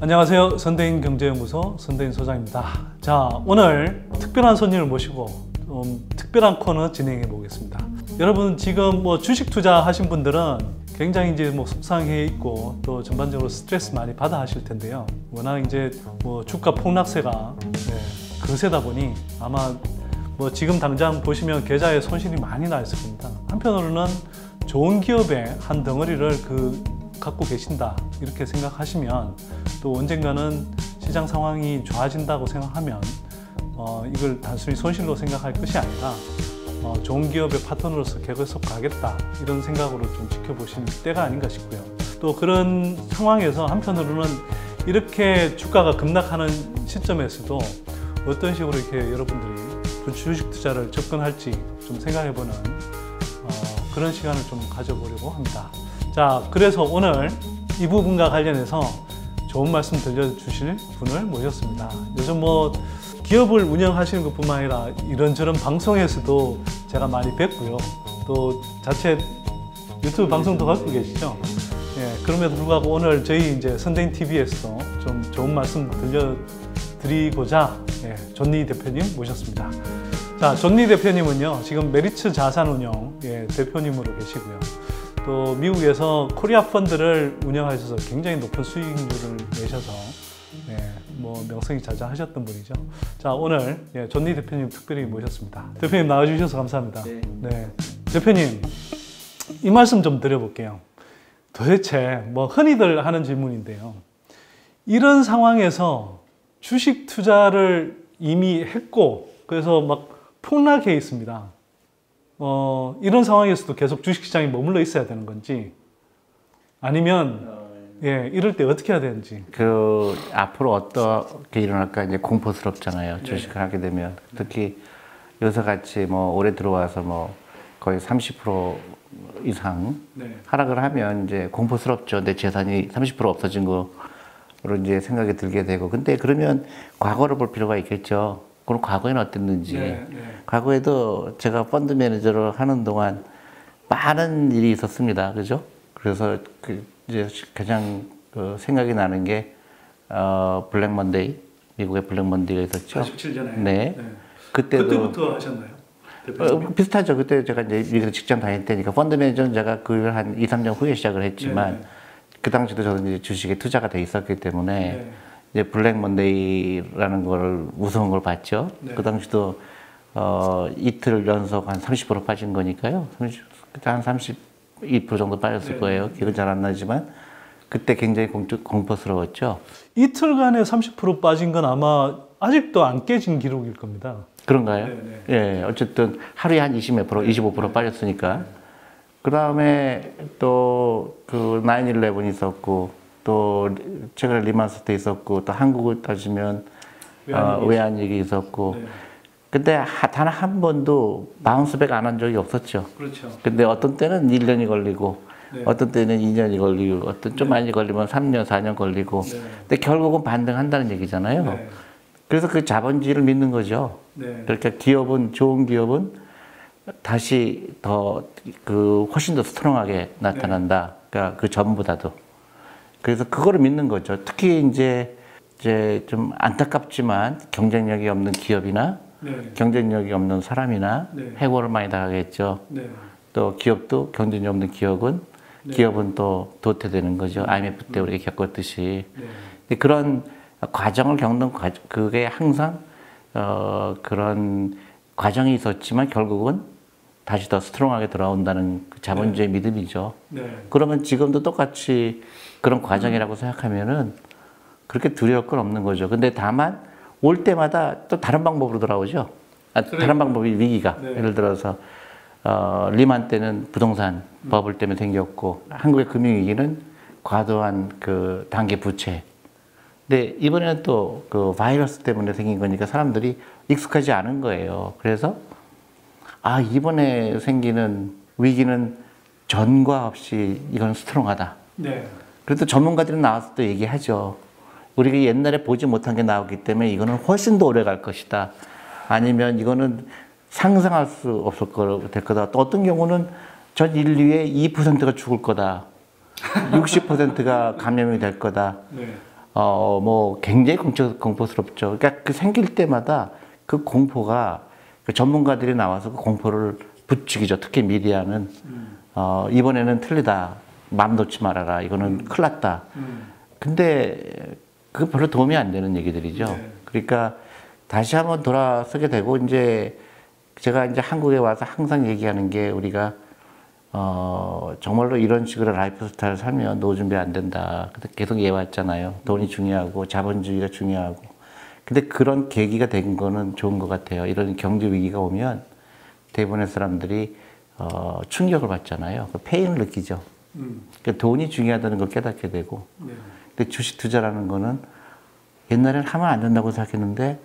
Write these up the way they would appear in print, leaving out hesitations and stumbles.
안녕하세요. 선대인 경제연구소 선대인 소장입니다. 자, 오늘 특별한 손님을 모시고 좀 특별한 코너 진행해 보겠습니다. 여러분 지금 주식 투자하신 분들은 굉장히 이제 속상해 있고 또 전반적으로 스트레스 많이 받아 하실 텐데요. 워낙 이제 주가 폭락세가 거세다 보니 아마 지금 당장 보시면 계좌에 손실이 많이 나 있을 겁니다. 한편으로는 좋은 기업의 한 덩어리를 갖고 계신다 이렇게 생각하시면 또 언젠가는 시장 상황이 좋아진다고 생각하면 이걸 단순히 손실로 생각할 것이 아니라 좋은 기업의 파트너로서 계속 가겠다 이런 생각으로 좀 지켜보시는 때가 아닌가 싶고요. 또 그런 상황에서 한편으로는 이렇게 주가가 급락하는 시점에서도 어떤 식으로 이렇게 여러분들이 주식 투자를 접근할지 좀 생각해보는 그런 시간을 좀 가져보려고 합니다. 자, 그래서 오늘 이 부분과 관련해서 좋은 말씀 들려주실 분을 모셨습니다. 요즘 기업을 운영하시는 것뿐만 아니라 이런저런 방송에서도 제가 많이 뵙고요. 또 자체 유튜브 방송도 갖고 계시죠. 그럼에도 불구하고 오늘 저희 이제 선대인 TV에서도 좀 좋은 말씀 들려드리고자 존리 대표님 모셨습니다. 자, 존리 대표님은요, 지금 메리츠 자산운용 대표님으로 계시고요. 또 미국에서 코리아 펀드를 운영하셔서 굉장히 높은 수익률을 내셔서 명성이 자자하셨던 분이죠. 자, 오늘 존리 대표님 특별히 모셨습니다. 대표님 나와주셔서 감사합니다. 네. 대표님, 이 말씀 좀 드려볼게요. 도대체 흔히들 하는 질문인데요. 이런 상황에서 주식 투자를 이미 했고 그래서 폭락해 있습니다. 이런 상황에서도 계속 주식시장에 머물러 있어야 되는 건지 아니면 이럴 때 어떻게 해야 되는지. 앞으로 어떻게 일어날까 이제 공포스럽잖아요. 주식을 하게 되면. 특히 요새같이 올해 들어와서 거의 30% 이상 하락을 하면 이제 공포스럽죠. 내 재산이 30% 없어진 거로 이제 생각이 들게 되고. 근데 그러면 과거를 볼 필요가 있겠죠. 그럼 과거에는 어땠는지. 과거에도 제가 펀드 매니저를 하는 동안 많은 일이 있었습니다. 그죠? 그래서 이제 가장 생각이 나는 게 블랙 먼데이, 미국의 블랙 먼데이가 있었죠. 87년에. 네. 그때부터 하셨나요? 비슷하죠. 그때 제가 이제 미국에서 직장 다닐 때니까 펀드 매니저는 제가 그걸 한 2, 3년 후에 시작을 했지만 그 당시도 저는 이제 주식에 투자가 돼 있었기 때문에 이제 블랙 먼데이라는 걸 무서운 걸 봤죠. 그 당시도 이틀 연속 한 30% 빠진 거니까요. 한 32% 정도 빠졌을 거예요. 기억은 잘 안 나지만 그때 굉장히 공포스러웠죠. 이틀간에 30% 빠진 건 아마 아직도 안 깨진 기록일 겁니다. 그런가요? 예, 어쨌든 하루에 한 20몇 프로, 25% 빠졌으니까. 그 다음에 또 9/11 있었고 또 최근에 리만스터 있었고 또 한국을 따지면 외환위기 있었고 근데 단 한 번도 바운스백 안 한 적이 없었죠. 그렇죠. 근데 어떤 때는 1년이 걸리고 어떤 때는 2년이 걸리고 어떤 좀 많이 걸리면 3년, 4년 걸리고 근데 결국은 반등한다는 얘기잖아요. 그래서 그 자본주의를 믿는 거죠. 그러니까 좋은 기업은 다시 훨씬 더 스트롱하게 나타난다. 그러니까 그 전보다도. 그래서 그거를 믿는 거죠. 특히 이제 좀 안타깝지만 경쟁력이 없는 기업이나 경쟁력이 없는 사람이나 해고를 많이 당하겠죠. 또 기업도 경쟁력 없는 기업은 또 도태되는 거죠. IMF 때 우리가 겪었듯이. 그런 과정을 겪는 그게 항상 그런 과정이 있었지만 결국은 다시 더 스트롱하게 돌아온다는 그 자본주의 믿음이죠. 그러면 지금도 똑같이 그런 과정이라고 생각하면은 그렇게 두려울 건 없는 거죠. 근데 다만 올 때마다 또 다른 방법으로 돌아오죠. 다른 방법이 위기가. 예를 들어서 리만 때는 부동산 버블 때문에 생겼고 한국의 금융위기는 과도한 단기 부채. 근데 이번에는 또 바이러스 때문에 생긴 거니까 사람들이 익숙하지 않은 거예요. 그래서 이번에 생기는 위기는 전과 없이 이건 스트롱하다. 그래도 전문가들이 나와서 또 얘기하죠. 우리가 옛날에 보지 못한 게 나오기 때문에 이거는 훨씬 더 오래 갈 것이다. 아니면 이거는 상상할 수 없을 될 거다. 또 어떤 경우는 전 인류의 2%가 죽을 거다. 60%가 감염이 될 거다. 뭐 굉장히 공포스럽죠. 그러니까 그 생길 때마다 그 공포가 그 전문가들이 나와서 그 공포를 부추기죠. 특히 미디어는 이번에는 틀리다. 맘 놓지 말아라. 이거는 큰일 났다. 근데 그거 별로 도움이 안 되는 얘기들이죠. 네. 그러니까 다시 한번 돌아서게 되고 이제 제가 이제 한국에 와서 항상 얘기하는 게 우리가 정말로 이런 식으로 라이프 스타일을 살면 노후 준비 안 된다. 계속 얘기해왔잖아요. 돈이 중요하고 자본주의가 중요하고. 근데 그런 계기가 된 거는 좋은 것 같아요. 이런 경제 위기가 오면 대부분의 사람들이 충격을 받잖아요. 그 페인을 느끼죠. 그러니까 돈이 중요하다는 걸 깨닫게 되고. 네. 근데 주식 투자라는 거는 옛날에는 하면 안 된다고 생각했는데,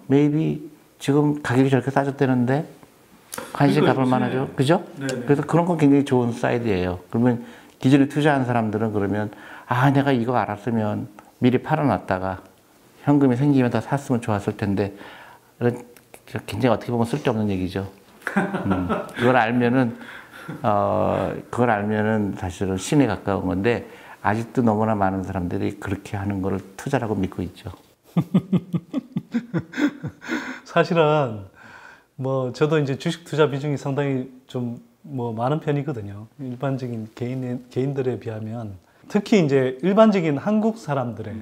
maybe 지금 가격이 저렇게 싸졌다는데 관심 가볼 만하죠. 그죠? 네네. 그래서 그런 건 굉장히 좋은 사이드예요. 그러면 기존에 투자한 사람들은 그러면 내가 이거 알았으면 미리 팔아놨다가 현금이 생기면 다 샀으면 좋았을 텐데 굉장히 어떻게 보면 쓸데없는 얘기죠. 그걸 알면은 사실은 신에 가까운 건데 아직도 너무나 많은 사람들이 그렇게 하는 걸 투자라고 믿고 있죠. 사실은 뭐 저도 이제 주식 투자 비중이 상당히 좀 뭐 많은 편이거든요. 일반적인 개인들에 비하면 특히 이제 일반적인 한국 사람들에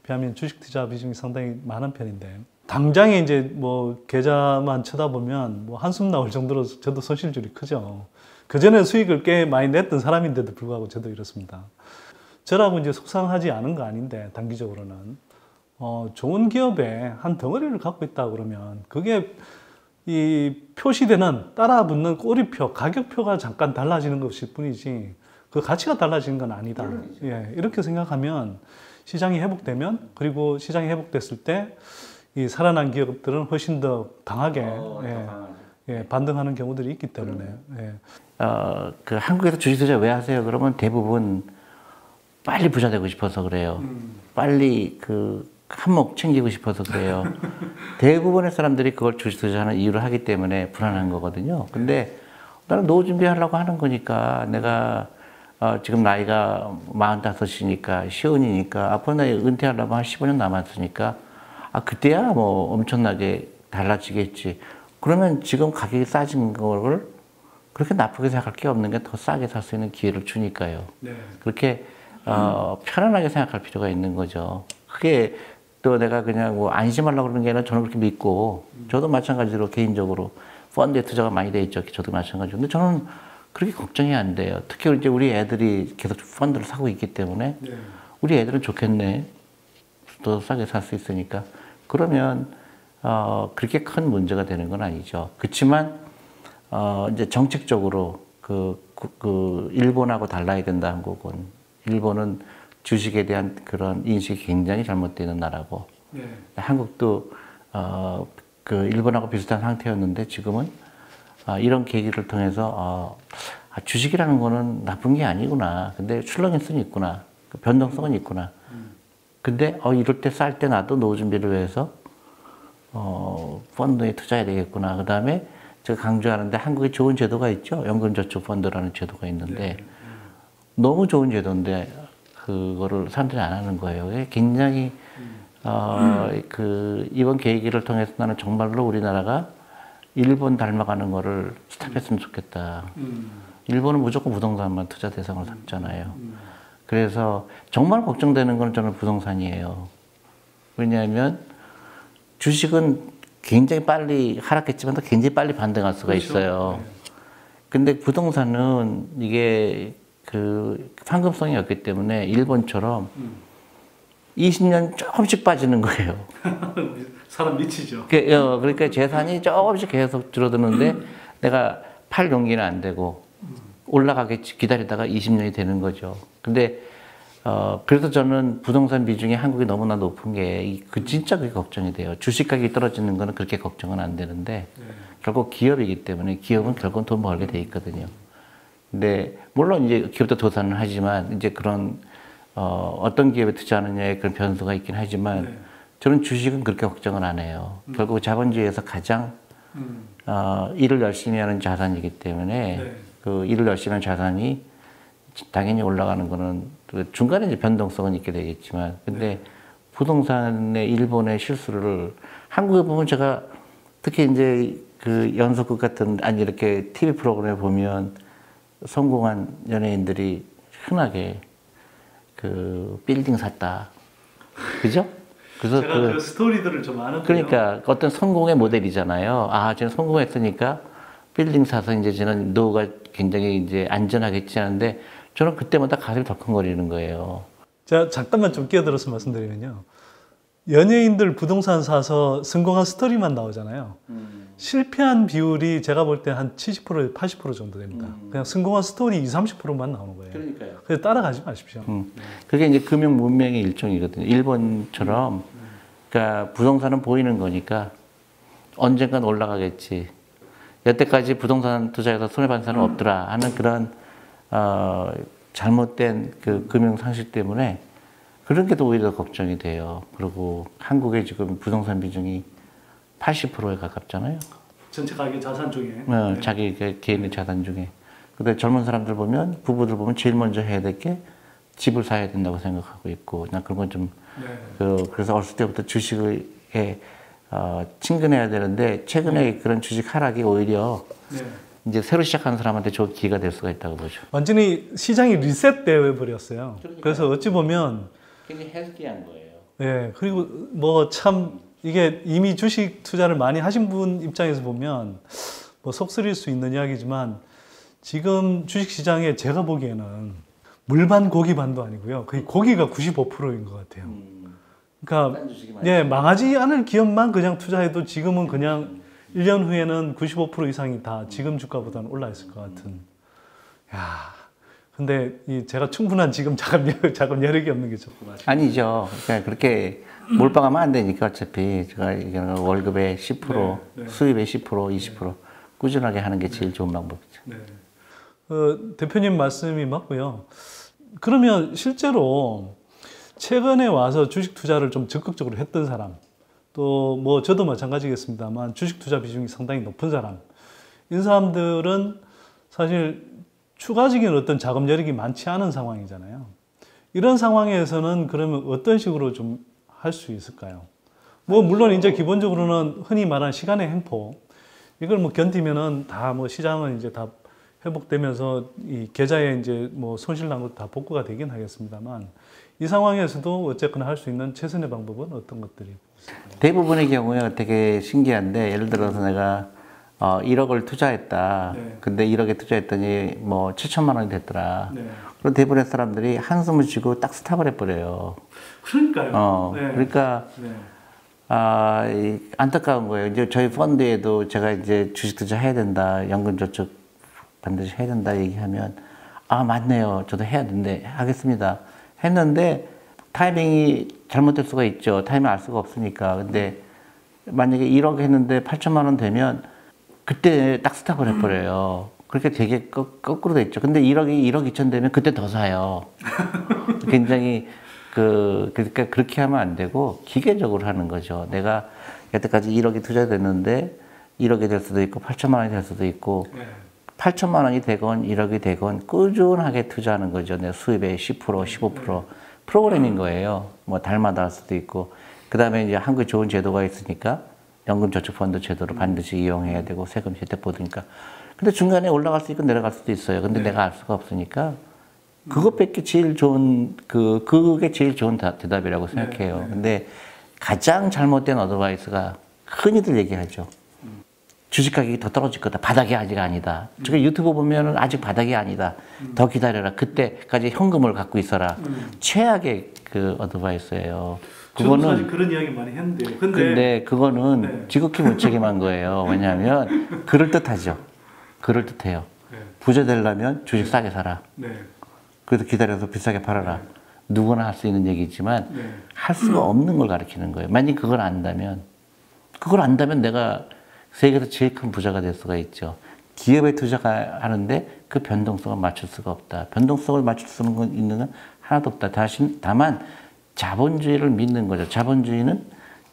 비하면 주식 투자 비중이 상당히 많은 편인데 당장에 이제 뭐 계좌만 쳐다보면 뭐 한숨 나올 정도로 저도 손실률이 크죠. 그전에 수익을 꽤 많이 냈던 사람인데도 불구하고 저도 이렇습니다. 저라고 이제 속상하지 않은 거 아닌데 단기적으로는 좋은 기업에 한 덩어리를 갖고 있다 그러면 그게 이 표시되는 따라붙는 꼬리표, 가격표가 잠깐 달라지는 것일 뿐이지 그 가치가 달라지는 건 아니다. 예, 이렇게 생각하면 시장이 회복되면 그리고 시장이 회복됐을 때 이 살아난 기업들은 훨씬 더 강하게 반등하는 경우들이 있기 때문에. 예. 그 한국에서 주식 투자 왜 하세요? 그러면 대부분 빨리 부자 되고 싶어서 그래요. 빨리 그 한몫 챙기고 싶어서 그래요. 대부분의 사람들이 그걸 주식 투자하는 이유를 하기 때문에 불안한 거거든요. 근데 나는 노후 준비하려고 하는 거니까 내가 지금 나이가 45이니까 시운이니까 앞으로 나 은퇴하려면 한 15년 남았으니까 그때야 뭐 엄청나게 달라지겠지. 그러면 지금 가격이 싸진 거를 그렇게 나쁘게 생각할 게 없는 게 더 싸게 살 수 있는 기회를 주니까요. 네. 그렇게 편안하게 생각할 필요가 있는 거죠. 그게 또 내가 그냥 뭐 안심하려고 그러는 게 아니라 저는 그렇게 믿고 저도 마찬가지로 개인적으로 펀드에 투자가 많이 돼 있죠. 저도 마찬가지로. 근데 저는 그렇게 걱정이 안 돼요. 특히 이제 우리 애들이 계속 펀드를 사고 있기 때문에 우리 애들은 좋겠네. 더 싸게 살 수 있으니까. 그러면 그렇게 큰 문제가 되는 건 아니죠. 그렇지만 이제 정책적으로 그 일본하고 달라야 된다 한국은. 일본은 주식에 대한 그런 인식이 굉장히 잘못되는 나라고. 한국도 그 일본하고 비슷한 상태였는데 지금은 이런 계기를 통해서 주식이라는 거는 나쁜 게 아니구나. 근데 출렁일수는 있구나. 변동성은 있구나. 근데 이럴 때 쌀 때 나도 노후 준비를 위해서 펀드에 투자해야 되겠구나. 그 다음에 제가 강조하는데 한국에 좋은 제도가 있죠. 연금저축펀드라는 제도가 있는데 너무 좋은 제도인데 그거를 사람들이 안 하는 거예요. 굉장히 이번 계기를 통해서 나는 정말로 우리나라가 일본 닮아가는 거를 스탑했으면 좋겠다. 일본은 무조건 부동산만 투자 대상을 삼잖아요. 그래서 정말 걱정되는 건 저는 부동산이에요. 왜냐하면 주식은 굉장히 빨리 하락했지만 또 굉장히 빨리 반등할 수가 있어요. 근데 부동산은 이게 그 황금성이 없기 때문에 일본처럼 20년 조금씩 빠지는 거예요. 사람 미치죠. 그러니까 재산이 조금씩 계속 줄어드는데 내가 팔 용기는 안 되고 올라가겠지 기다리다가 20년이 되는 거죠. 근데 그래서 저는 부동산 비중이 한국이 너무나 높은 게 진짜 그게 걱정이 돼요. 주식 가격이 떨어지는 거는 그렇게 걱정은 안 되는데 결국 기업이기 때문에 기업은 결국은 돈 벌게 돼 있거든요. 근데 물론 이제 기업도 도산을 하지만 이제 그런 어떤 기업에 투자하느냐에 그런 변수가 있긴 하지만 저는 주식은 그렇게 걱정을 안 해요. 결국 자본주의에서 가장 일을 열심히 하는 자산이기 때문에 그 일을 열심히 하는 자산이 당연히 올라가는 거는 그 중간에 이제 변동성은 있게 되겠지만, 근데 부동산의 일본의 실수를 한국에 보면 제가 특히 이제 그 연속극 같은 아니 이렇게 TV 프로그램에 보면 성공한 연예인들이 흔하게 그 빌딩 샀다, 그죠? 그래서 제가 그 스토리들을 좀 아는데요. 그러니까 어떤 성공의 모델이잖아요. 아, 쟤는 성공했으니까 빌딩 사서 이제 저는 노후가 굉장히 이제 안전하겠지 하는데 저는 그때마다 가슴이 덜컹거리는 거예요. 제가 잠깐만 좀 끼어들어서 말씀드리면요. 연예인들 부동산 사서 성공한 스토리만 나오잖아요. 실패한 비율이 제가 볼 때 한 70%, 80% 정도 됩니다. 그냥 성공한 스토리 20, 30%만 나오는 거예요. 그러니까요. 그래서 따라가지 마십시오. 그게 이제 금융 문명의 일종이거든요. 일본처럼 그러니까 부동산은 보이는 거니까 언젠간 올라가겠지. 여태까지 부동산 투자해서 손해본 사람은 없더라 하는 그런 잘못된 그 금융 상식 때문에 그런 게 더 오히려 걱정이 돼요. 그리고 한국의 지금 부동산 비중이 80%에 가깝잖아요. 전체 가계 자산 중에. 자기 개인의 자산 중에. 근데 젊은 사람들 보면, 부부들 보면 제일 먼저 해야 될 게 집을 사야 된다고 생각하고 있고, 난 그런 건 좀, 그래서 어렸을 때부터 주식에 친근해야 되는데, 최근에 그런 주식 하락이 오히려 이제 새로 시작하는 사람한테 좋은 기회가 될 수가 있다고 보죠. 완전히 시장이 리셋되어 버렸어요. 그래서 어찌 보면 굉장히 헬스키한 거예요. 네, 그리고 뭐 참 이게 이미 주식 투자를 많이 하신 분 입장에서 보면 뭐 속쓰릴 수 있는 이야기지만 지금 주식 시장에 제가 보기에는 물반 고기반도 아니고요. 거의 고기가 95%인 것 같아요. 그러니까 예, 망하지 않을 기업만 그냥 투자해도 지금은 그냥 1년 후에는 95% 이상이 다 지금 주가보다는 올라 있을 것 같은. 야. 근데 제가 충분한 지금 자금 여력이 없는 게 좋고 아니죠. 그러니까 그렇게 몰빵하면 안 되니까 어차피 제가 월급의 10%, 수입의 10%, 20% 꾸준하게 하는 게 제일 좋은 방법이죠. 네. 대표님 말씀이 맞고요. 그러면 실제로 최근에 와서 주식 투자를 좀 적극적으로 했던 사람, 또 뭐 저도 마찬가지겠습니다만 주식 투자 비중이 상당히 높은 사람, 이 사람들은 사실 추가적인 어떤 자금 여력이 많지 않은 상황이잖아요. 이런 상황에서는 그러면 어떤 식으로 좀 할 수 있을까요? 뭐 물론 이제 기본적으로는 흔히 말하는 시간의 횡포, 이걸 뭐 견디면은 다 뭐 시장은 이제 다 회복되면서 이 계좌에 이제 뭐 손실 난 것도 다 복구가 되긴 하겠습니다만, 이 상황에서도 어쨌거나 할 수 있는 최선의 방법은 어떤 것들이 있을까요? 대부분의 경우에 되게 신기한데, 예를 들어서 내가 1억을 투자했다. 근데 1억에 투자했더니 뭐 7천만 원이 됐더라. 그럼 대부분의 사람들이 한숨을 쉬고 딱 스탑을 해버려요. 그러니까요. 그러니까 안타까운 거예요. 이제 저희 펀드에도 제가 이제 주식 투자해야 된다, 연금저축 반드시 해야 된다 얘기하면 맞네요. 저도 해야 되는데 하겠습니다. 했는데 타이밍이 잘못될 수가 있죠. 타이밍 알 수가 없으니까. 근데 만약에 1억 했는데 8천만 원 되면 그때 딱 스탑을 해버려요. 그렇게 되게 거꾸로 돼 있죠. 근데 1억 2천 되면 그때 더 사요. 굉장히 그러니까 그렇게 하면 안 되고 기계적으로 하는 거죠. 내가 여태까지 1억이 투자됐는데 1억이 될 수도 있고 8천만 원이 될 수도 있고 8천만 원이 되건 1억이 되건 꾸준하게 투자하는 거죠. 내 수입의 10%, 15% 프로그램인 거예요. 뭐 달마다 할 수도 있고. 그 다음에 이제 한국에 좋은 제도가 있으니까 연금저축펀드 제도를 반드시 이용해야 되고 세금 혜택 받으니까. 근데 중간에 올라갈 수 있고 내려갈 수도 있어요. 근데 내가 알 수가 없으니까 그것밖에 제일 좋은 그게 제일 좋은 대답이라고 생각해요. 근데 가장 잘못된 어드바이스가 흔히들 얘기하죠. 주식 가격이 더 떨어질 거다. 바닥이 아직 아니다. 저게 유튜브 보면은 아직 바닥이 아니다. 더 기다려라. 그때까지 현금을 갖고 있어라. 최악의 그 어드바이스예요. 저도 사실 그런 이야기 많이 했는데요. 근데 그거는 지극히 무책임한 거예요. 왜냐하면 그럴듯하죠. 그럴듯해요. 부자 되려면 주식 싸게 사라. 그래서 기다려서 비싸게 팔아라. 누구나 할 수 있는 얘기지만 할 수가 없는 걸 가르치는 거예요. 만약 그걸 안다면 내가 세계에서 제일 큰 부자가 될 수가 있죠. 기업에 투자가 하는데 그 변동성을 맞출 수가 없다. 변동성을 맞출 수 있는 건 하나도 없다. 다만 자본주의를 믿는 거죠. 자본주의는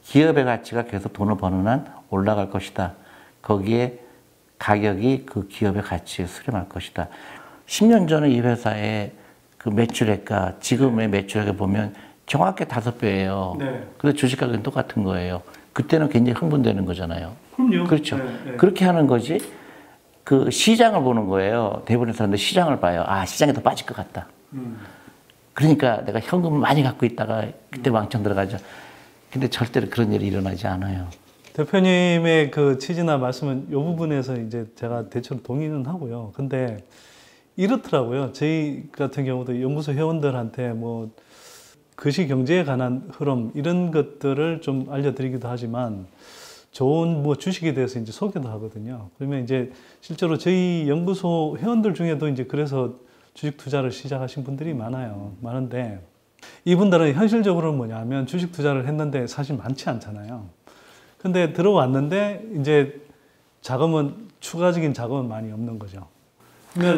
기업의 가치가 계속 돈을 버는 한 올라갈 것이다. 거기에 가격이 그 기업의 가치에 수렴할 것이다. 10년 전에 이 회사의 그 매출액과 지금의 매출액을 보면 정확히 5배예요. 네. 그래서 주식 가격은 똑같은 거예요. 그때는 굉장히 흥분되는 거잖아요. 그럼요. 그렇죠. 네, 네. 그렇게 하는 거지. 그 시장을 보는 거예요. 대부분의 사람들 시장을 봐요. 아, 시장에 더 빠질 것 같다. 그러니까 내가 현금을 많이 갖고 있다가 그때 왕창 들어가죠. 근데 절대로 그런 일이 일어나지 않아요. 대표님의 그 취지나 말씀은 이 부분에서 이제 제가 대체로 동의는 하고요. 근데 이렇더라고요. 저희 같은 경우도 연구소 회원들한테 뭐 거시 경제에 관한 흐름 이런 것들을 좀 알려드리기도 하지만 좋은 뭐 주식에 대해서 이제 소개도 하거든요. 그러면 이제 실제로 저희 연구소 회원들 중에도 이제 그래서 주식 투자를 시작하신 분들이 많은데 이분들은 현실적으로는 뭐냐면 주식 투자를 했는데 사실 많지 않잖아요. 근데 들어왔는데 이제 추가적인 자금은 많이 없는 거죠.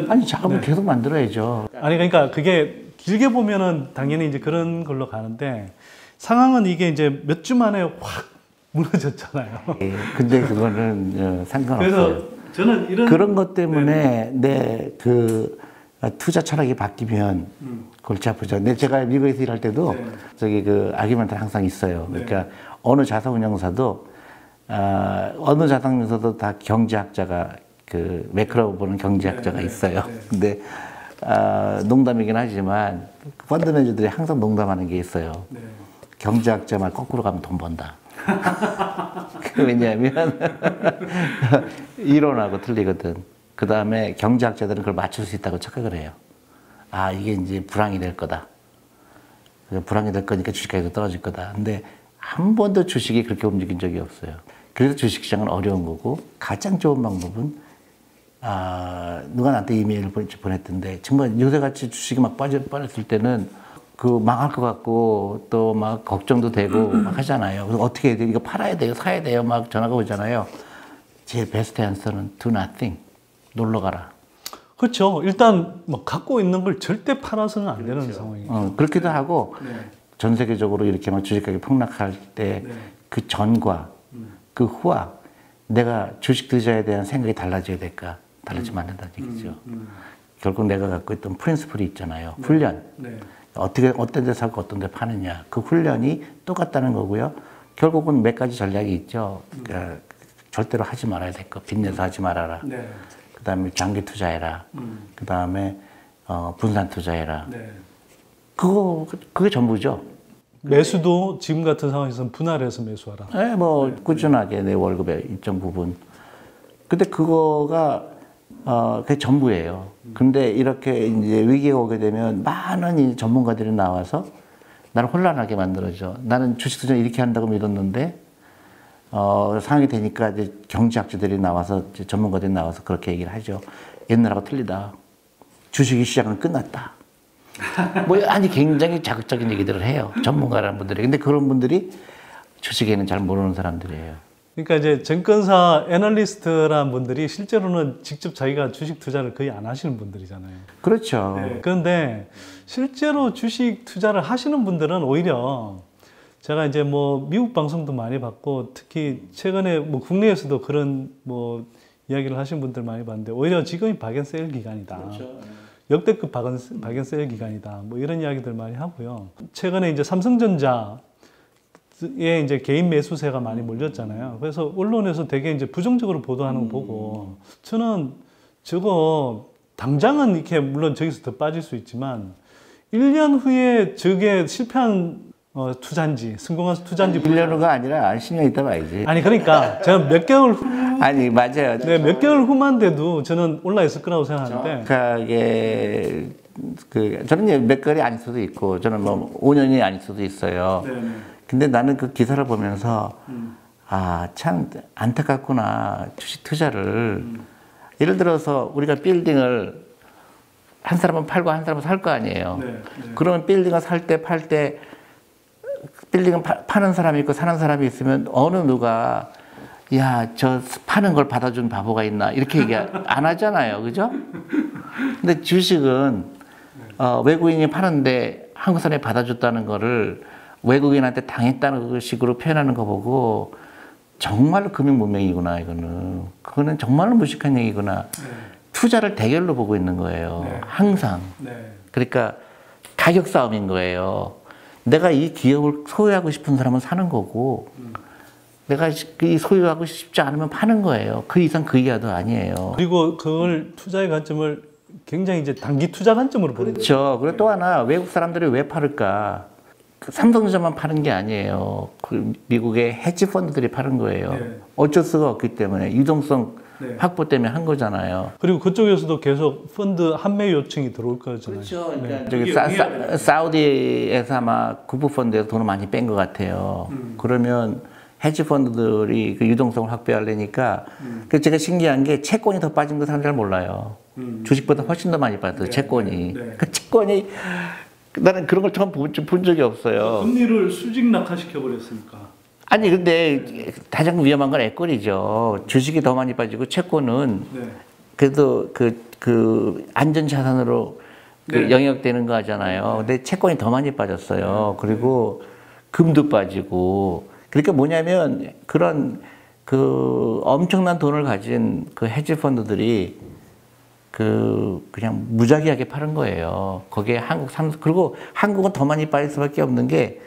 아니, 자금을 네. 계속 만들어야죠. 아니, 그러니까 그게 길게 보면은 당연히 이제 그런 걸로 가는데 상황은 이게 이제 몇 주 만에 확 무너졌잖아요. 예, 근데 그거는 상관없어요. 그래서 저는 이런 그런 것 때문에 내 그 투자 철학이 바뀌면 골치 아프죠. 근데 제가 미국에서 일할 때도 네. 저기 그 아기멘트 항상 있어요. 그러니까 네. 어느 자산운용사도 다 경제학자가 그 매크로 보는 경제학자가 네. 있어요. 네. 근데 농담이긴 하지만 펀드 매니저들이 항상 농담하는 게 있어요. 네. 경제학자 말 거꾸로 가면 돈 번다. 왜냐하면 이론하고 틀리거든. 그 다음에 경제학자들은 그걸 맞출 수 있다고 착각을 해요. 아, 이게 이제 불황이 될 거다. 불황이 될 거니까 주식가격도 떨어질 거다. 근데 한 번도 주식이 그렇게 움직인 적이 없어요. 그래서 주식시장은 어려운 거고 가장 좋은 방법은 누가 나한테 이메일을 보냈던데 정말 요새같이 주식이 막 빠졌을 때는 그 망할 것 같고 또 막 걱정도 되고 막 하잖아요. 그래서 어떻게 해야 돼? 이거 팔아야 돼요? 사야 돼요? 막 전화가 오잖아요. 제 베스트 앤서는 do nothing. 놀러 가라. 그렇죠. 일단 뭐 갖고 있는 걸 절대 팔아서는 안 되는 상황이에요. 그렇기도 하고 네. 전 세계적으로 이렇게 막 주식 가격이 폭락할 때 그 전과 그 후와 내가 주식 투자에 대한 생각이 달라져야 될까? 달라지면 안 된다는 얘기죠. 결국 내가 갖고 있던 프린시플이 있잖아요. 훈련. 네. 어떻게 어떤 데 사고 어떤 데 파느냐. 그 훈련이 똑같다는 거고요. 결국은 몇 가지 전략이 있죠. 그러니까 절대로 하지 말아야 될 거. 빚내서 하지 말아라. 네. 그다음에 장기 투자해라. 그다음에 분산 투자해라. 네. 그게 전부죠. 매수도 지금 같은 상황에서는 분할해서 매수하라. 네, 뭐 꾸준하게 내 월급의 일정 부분. 근데 그거가 그게 전부예요. 근데 이렇게 이제 위기가 오게 되면 많은 이 전문가들이 나와서 나를 혼란하게 만들어줘. 나는 주식 투자 이렇게 한다고 믿었는데 상황이 되니까 이제 경제학자들이 나와서 이제 전문가들이 나와서 그렇게 얘기를 하죠. 옛날하고 틀리다. 주식 시장은 끝났다. 아니 굉장히 자극적인 얘기들을 해요. 전문가라는 분들이. 근데 그런 분들이 주식에는 잘 모르는 사람들이에요. 그러니까 이제 증권사 애널리스트라는 분들이 실제로는 직접 자기가 주식 투자를 거의 안 하시는 분들이잖아요. 그렇죠. 네. 그런데 실제로 주식 투자를 하시는 분들은 오히려 제가 이제 뭐 미국 방송도 많이 봤고 특히 최근에 뭐 국내에서도 그런 뭐 이야기를 하신 분들 많이 봤는데 오히려 지금이 박앤세일 기간이다. 그렇죠. 역대급 박앤세일 기간이다. 뭐 이런 이야기들 많이 하고요. 최근에 이제 삼성전자에 이제 개인 매수세가 많이 몰렸잖아요. 그래서 언론에서 되게 이제 부정적으로 보도하는 거 보고 저는 저거 당장은 이렇게 물론 저기서 더 빠질 수 있지만 1년 후에 저게 실패한 투자인지 성공한 투자인지 1년 후가 아니라 10년 있다 봐야지. 아니 그러니까 제가 몇 개월 후 아니 맞아요. 네, 몇 개월 후만 돼도 저는 올라 있을 거라고 생각하는데 정확하게 저는 몇 개월이 아닐 수도 있고 저는 뭐 5년이 아닐 수도 있어요. 네네. 근데 나는 그 기사를 보면서 참 안타깝구나. 주식 투자를 예를 들어서 우리가 빌딩을 한 사람은 팔고 한 사람은 살 거 아니에요. 네, 네. 그러면 빌딩을 팔 때 빌딩은 파는 사람이 있고 사는 사람이 있으면 어느 누가 야, 저 파는 걸 받아준 바보가 있나 이렇게 얘기 안 하잖아요. 그죠? 근데 주식은 외국인이 파는데 한국 사람이 받아줬다는 거를 외국인한테 당했다는 식으로 표현하는 거 보고 정말로 금융문맹이구나 이거는. 그거는 정말로 무식한 얘기구나. 투자를 대결로 보고 있는 거예요. 네. 항상. 네. 그러니까 가격 싸움인 거예요. 내가 이 기업을 소유하고 싶은 사람은 사는 거고 내가 이 소유하고 싶지 않으면 파는 거예요. 그 이상 그 이하도 아니에요. 그리고 그걸 투자의 관점을 굉장히 이제 단기 투자 관점으로 보는 거죠. 그렇죠. 그리고 또 하나 외국 사람들이 왜 팔을까? 그 삼성전자만 파는 게 아니에요. 그 미국의 헤지 펀드들이 파는 거예요. 네. 어쩔 수가 없기 때문에 유동성 네. 확보 때문에 한 거잖아요. 그리고 그쪽에서도 계속 펀드 판매 요청이 들어올 거잖아요. 그렇죠. 네. 저기 사우디에서 아마 국부 펀드에서 돈을 많이 뺀 것 같아요. 그러면 헤지 펀드들이 그 유동성을 확보하려니까 그 제가 신기한 게 채권이 더 빠진 거 사람 잘 몰라요. 주식보다 훨씬 더 많이 빠졌어요. 네. 채권이. 네. 그 채권이 나는 그런 걸 처음 본 적이 없어요. 금리를 수직 낙하시켜 버렸으니까. 아니 근데 가장 위험한 건 에코리죠. 주식이 더 많이 빠지고 채권은 네. 그래도 그 안전 자산으로 그 네. 영역되는 거 하잖아요. 근데 채권이 더 많이 빠졌어요. 그리고 금도 빠지고. 그러니까 뭐냐면 그런 그 엄청난 돈을 가진 그 헤지 펀드들이 그냥 무작위하게 파는 거예요. 거기에 그리고 한국은 더 많이 빠질 수밖에 없는 게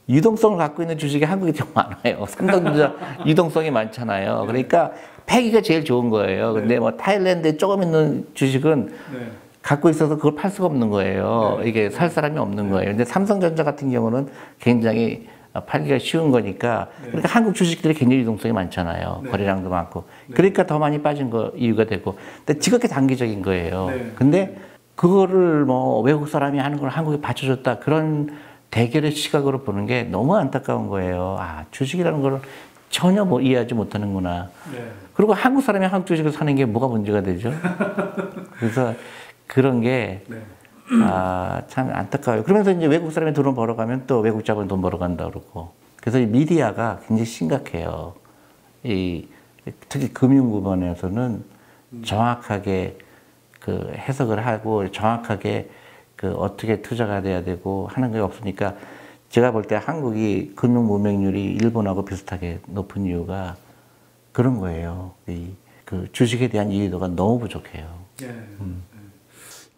유동성을 갖고 있는 주식이 한국이 더 많아요. 삼성전자 유동성이 많잖아요. 그러니까 패기가 제일 좋은 거예요. 근데 뭐 타일랜드에 조금 있는 주식은 네. 갖고 있어서 그걸 팔 수가 없는 거예요. 네. 이게 살 사람이 없는 거예요. 근데 삼성전자 같은 경우는 굉장히 팔기가 쉬운 거니까. 그러니까 한국 주식들이 굉장히 유동성이 많잖아요. 네. 거래량도 많고. 그러니까 더 많이 빠진 거 이유가 되고. 근데 지극히 단기적인 거예요. 네. 근데 그거를 뭐 외국 사람이 하는 걸 한국에 받쳐줬다. 그런 대결의 시각으로 보는 게 너무 안타까운 거예요. 아, 주식이라는 걸 전혀 뭐 이해하지 못하는구나. 네. 그리고 한국 사람이 한국 주식을 사는 게 뭐가 문제가 되죠? 그래서 그런 게 네. 참 안타까워요. 그러면서 이제 외국 사람이 돈을 벌어가면 또 외국 자본 돈 벌어간다 그러고. 그래서 이 미디어가 굉장히 심각해요. 특히 금융부문에서는 정확하게 그 해석을 하고 정확하게 그 어떻게 투자가 돼야 되고 하는 게 없으니까 제가 볼 때 한국이 금융 문맹률이 일본하고 비슷하게 높은 이유가 그런 거예요. 그 주식에 대한 이해도가 너무 부족해요. 네.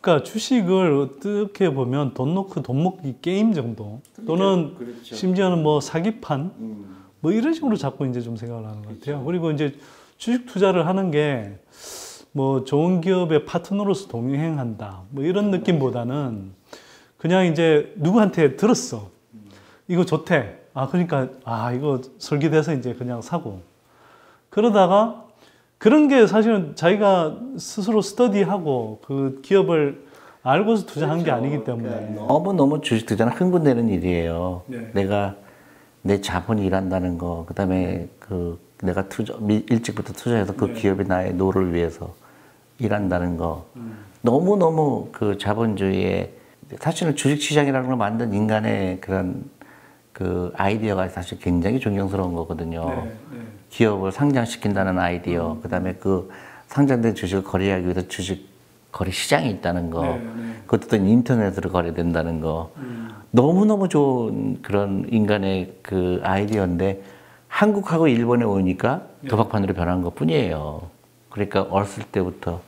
그러니까 주식을 어떻게 보면 돈 놓고 돈 먹기 게임 정도 또는 그렇죠. 심지어는 뭐 사기판 뭐 이런 식으로 자꾸 이제 좀 생각을 하는 것 같아요. 그리고 이제 주식 투자를 하는 게 뭐 좋은 기업의 파트너로서 동행한다 뭐 이런 느낌보다는 그냥 이제 누구한테 들었어. 이거 좋대. 그러니까 이거 설계돼서 이제 그냥 사고. 그러다가 그런 게 사실은 자기가 스스로 스터디하고 그 기업을 알고서 투자한 게 아니기 때문에 너무 주식 투자는 흥분되는 일이에요. 네. 내가 내 자본이 일한다는 거, 그다음에 내가 일찍부터 투자해서 그 기업이 나의 노를 위해서 일한다는 거. 너무너무 그 자본주의에 사실은 주식시장이라는 걸 만든 인간의 그런 그 아이디어가 사실 굉장히 존경스러운 거거든요. 네, 네. 기업을 상장시킨다는 아이디어, 그다음에 그 상장된 주식을 거래하기 위해서 주식 거래 시장이 있다는 거, 네, 네. 그것도 또 인터넷으로 거래된다는 거, 너무너무 좋은 그런 인간의 그 아이디어인데 한국하고 일본에 오니까 도박판으로 변한 것 뿐이에요. 그러니까 어렸을 때부터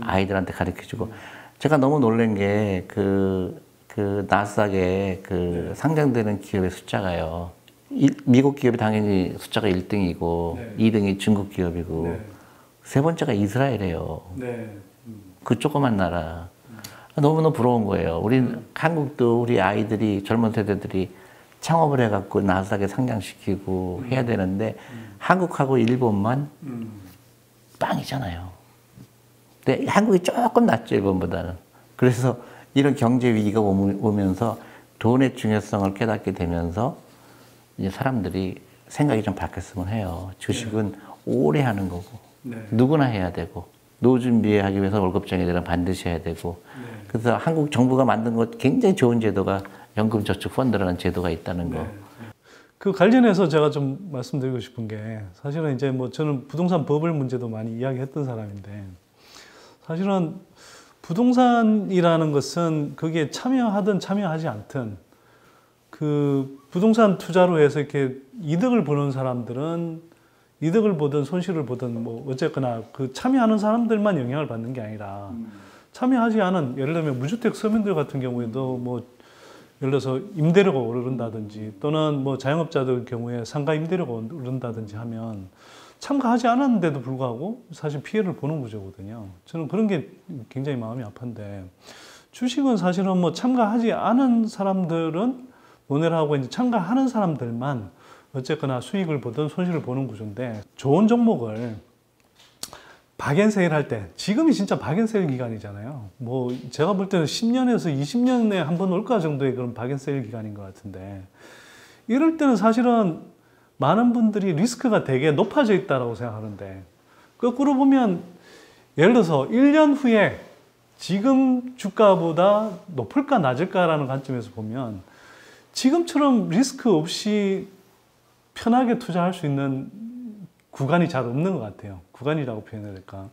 아이들한테 가르쳐주고 제가 너무 놀란 게 그 나스닥에 그 상장되는 기업의 숫자가요. 미국 기업이 당연히 숫자가 1등이고 네. 2등이 중국 기업이고 네. 세 번째가 이스라엘이에요. 네. 그 조그만 나라. 너무너무 부러운 거예요. 한국도 우리 아이들이 젊은 세대들이 창업을 해갖고 나스닥에 상장시키고 해야 되는데 한국하고 일본만 빵이잖아요. 근데 한국이 조금 낫죠, 일본보다는. 그래서 이런 경제 위기가 오면서 돈의 중요성을 깨닫게 되면서 이제 사람들이 생각이 좀 바뀌었으면 해요. 주식은 오래 하는 거고 네. 누구나 해야 되고 노후 준비하기 위해서 월급쟁이들은 반드시 해야 되고 네. 그래서 한국 정부가 만든 것 굉장히 좋은 제도가 연금저축펀드라는 제도가 있다는 거. 네. 그 관련해서 제가 좀 말씀드리고 싶은 게 사실은 이제 뭐 저는 부동산 버블 문제도 많이 이야기했던 사람인데 사실은 부동산이라는 것은 거기에 참여하든 참여하지 않든 그 부동산 투자로 해서 이렇게 이득을 보는 사람들은 이득을 보든 손실을 보든 뭐 어쨌거나 그 참여하는 사람들만 영향을 받는 게 아니라 참여하지 않은 예를 들면 무주택 서민들 같은 경우에도 뭐 예를 들어서 임대료가 오른다든지 또는 뭐 자영업자들 경우에 상가 임대료가 오른다든지 하면 참가하지 않았는데도 불구하고 사실 피해를 보는 구조거든요. 저는 그런 게 굉장히 마음이 아픈데 주식은 사실은 뭐 참가하지 않은 사람들은 논외를 하고 이제 참가하는 사람들만 어쨌거나 수익을 보든 손실을 보는 구조인데 좋은 종목을 박앤세일 할 때 지금이 진짜 박앤세일 기간이잖아요. 뭐 제가 볼 때는 10년에서 20년에 한 번 올까 정도의 그런 박앤세일 기간인 것 같은데 이럴 때는 사실은 많은 분들이 리스크가 되게 높아져 있다고 생각하는데 거꾸로 보면 예를 들어서 1년 후에 지금 주가보다 높을까 낮을까라는 관점에서 보면 지금처럼 리스크 없이 편하게 투자할 수 있는 구간이 잘 없는 것 같아요. 구간이라고 표현해야 될까?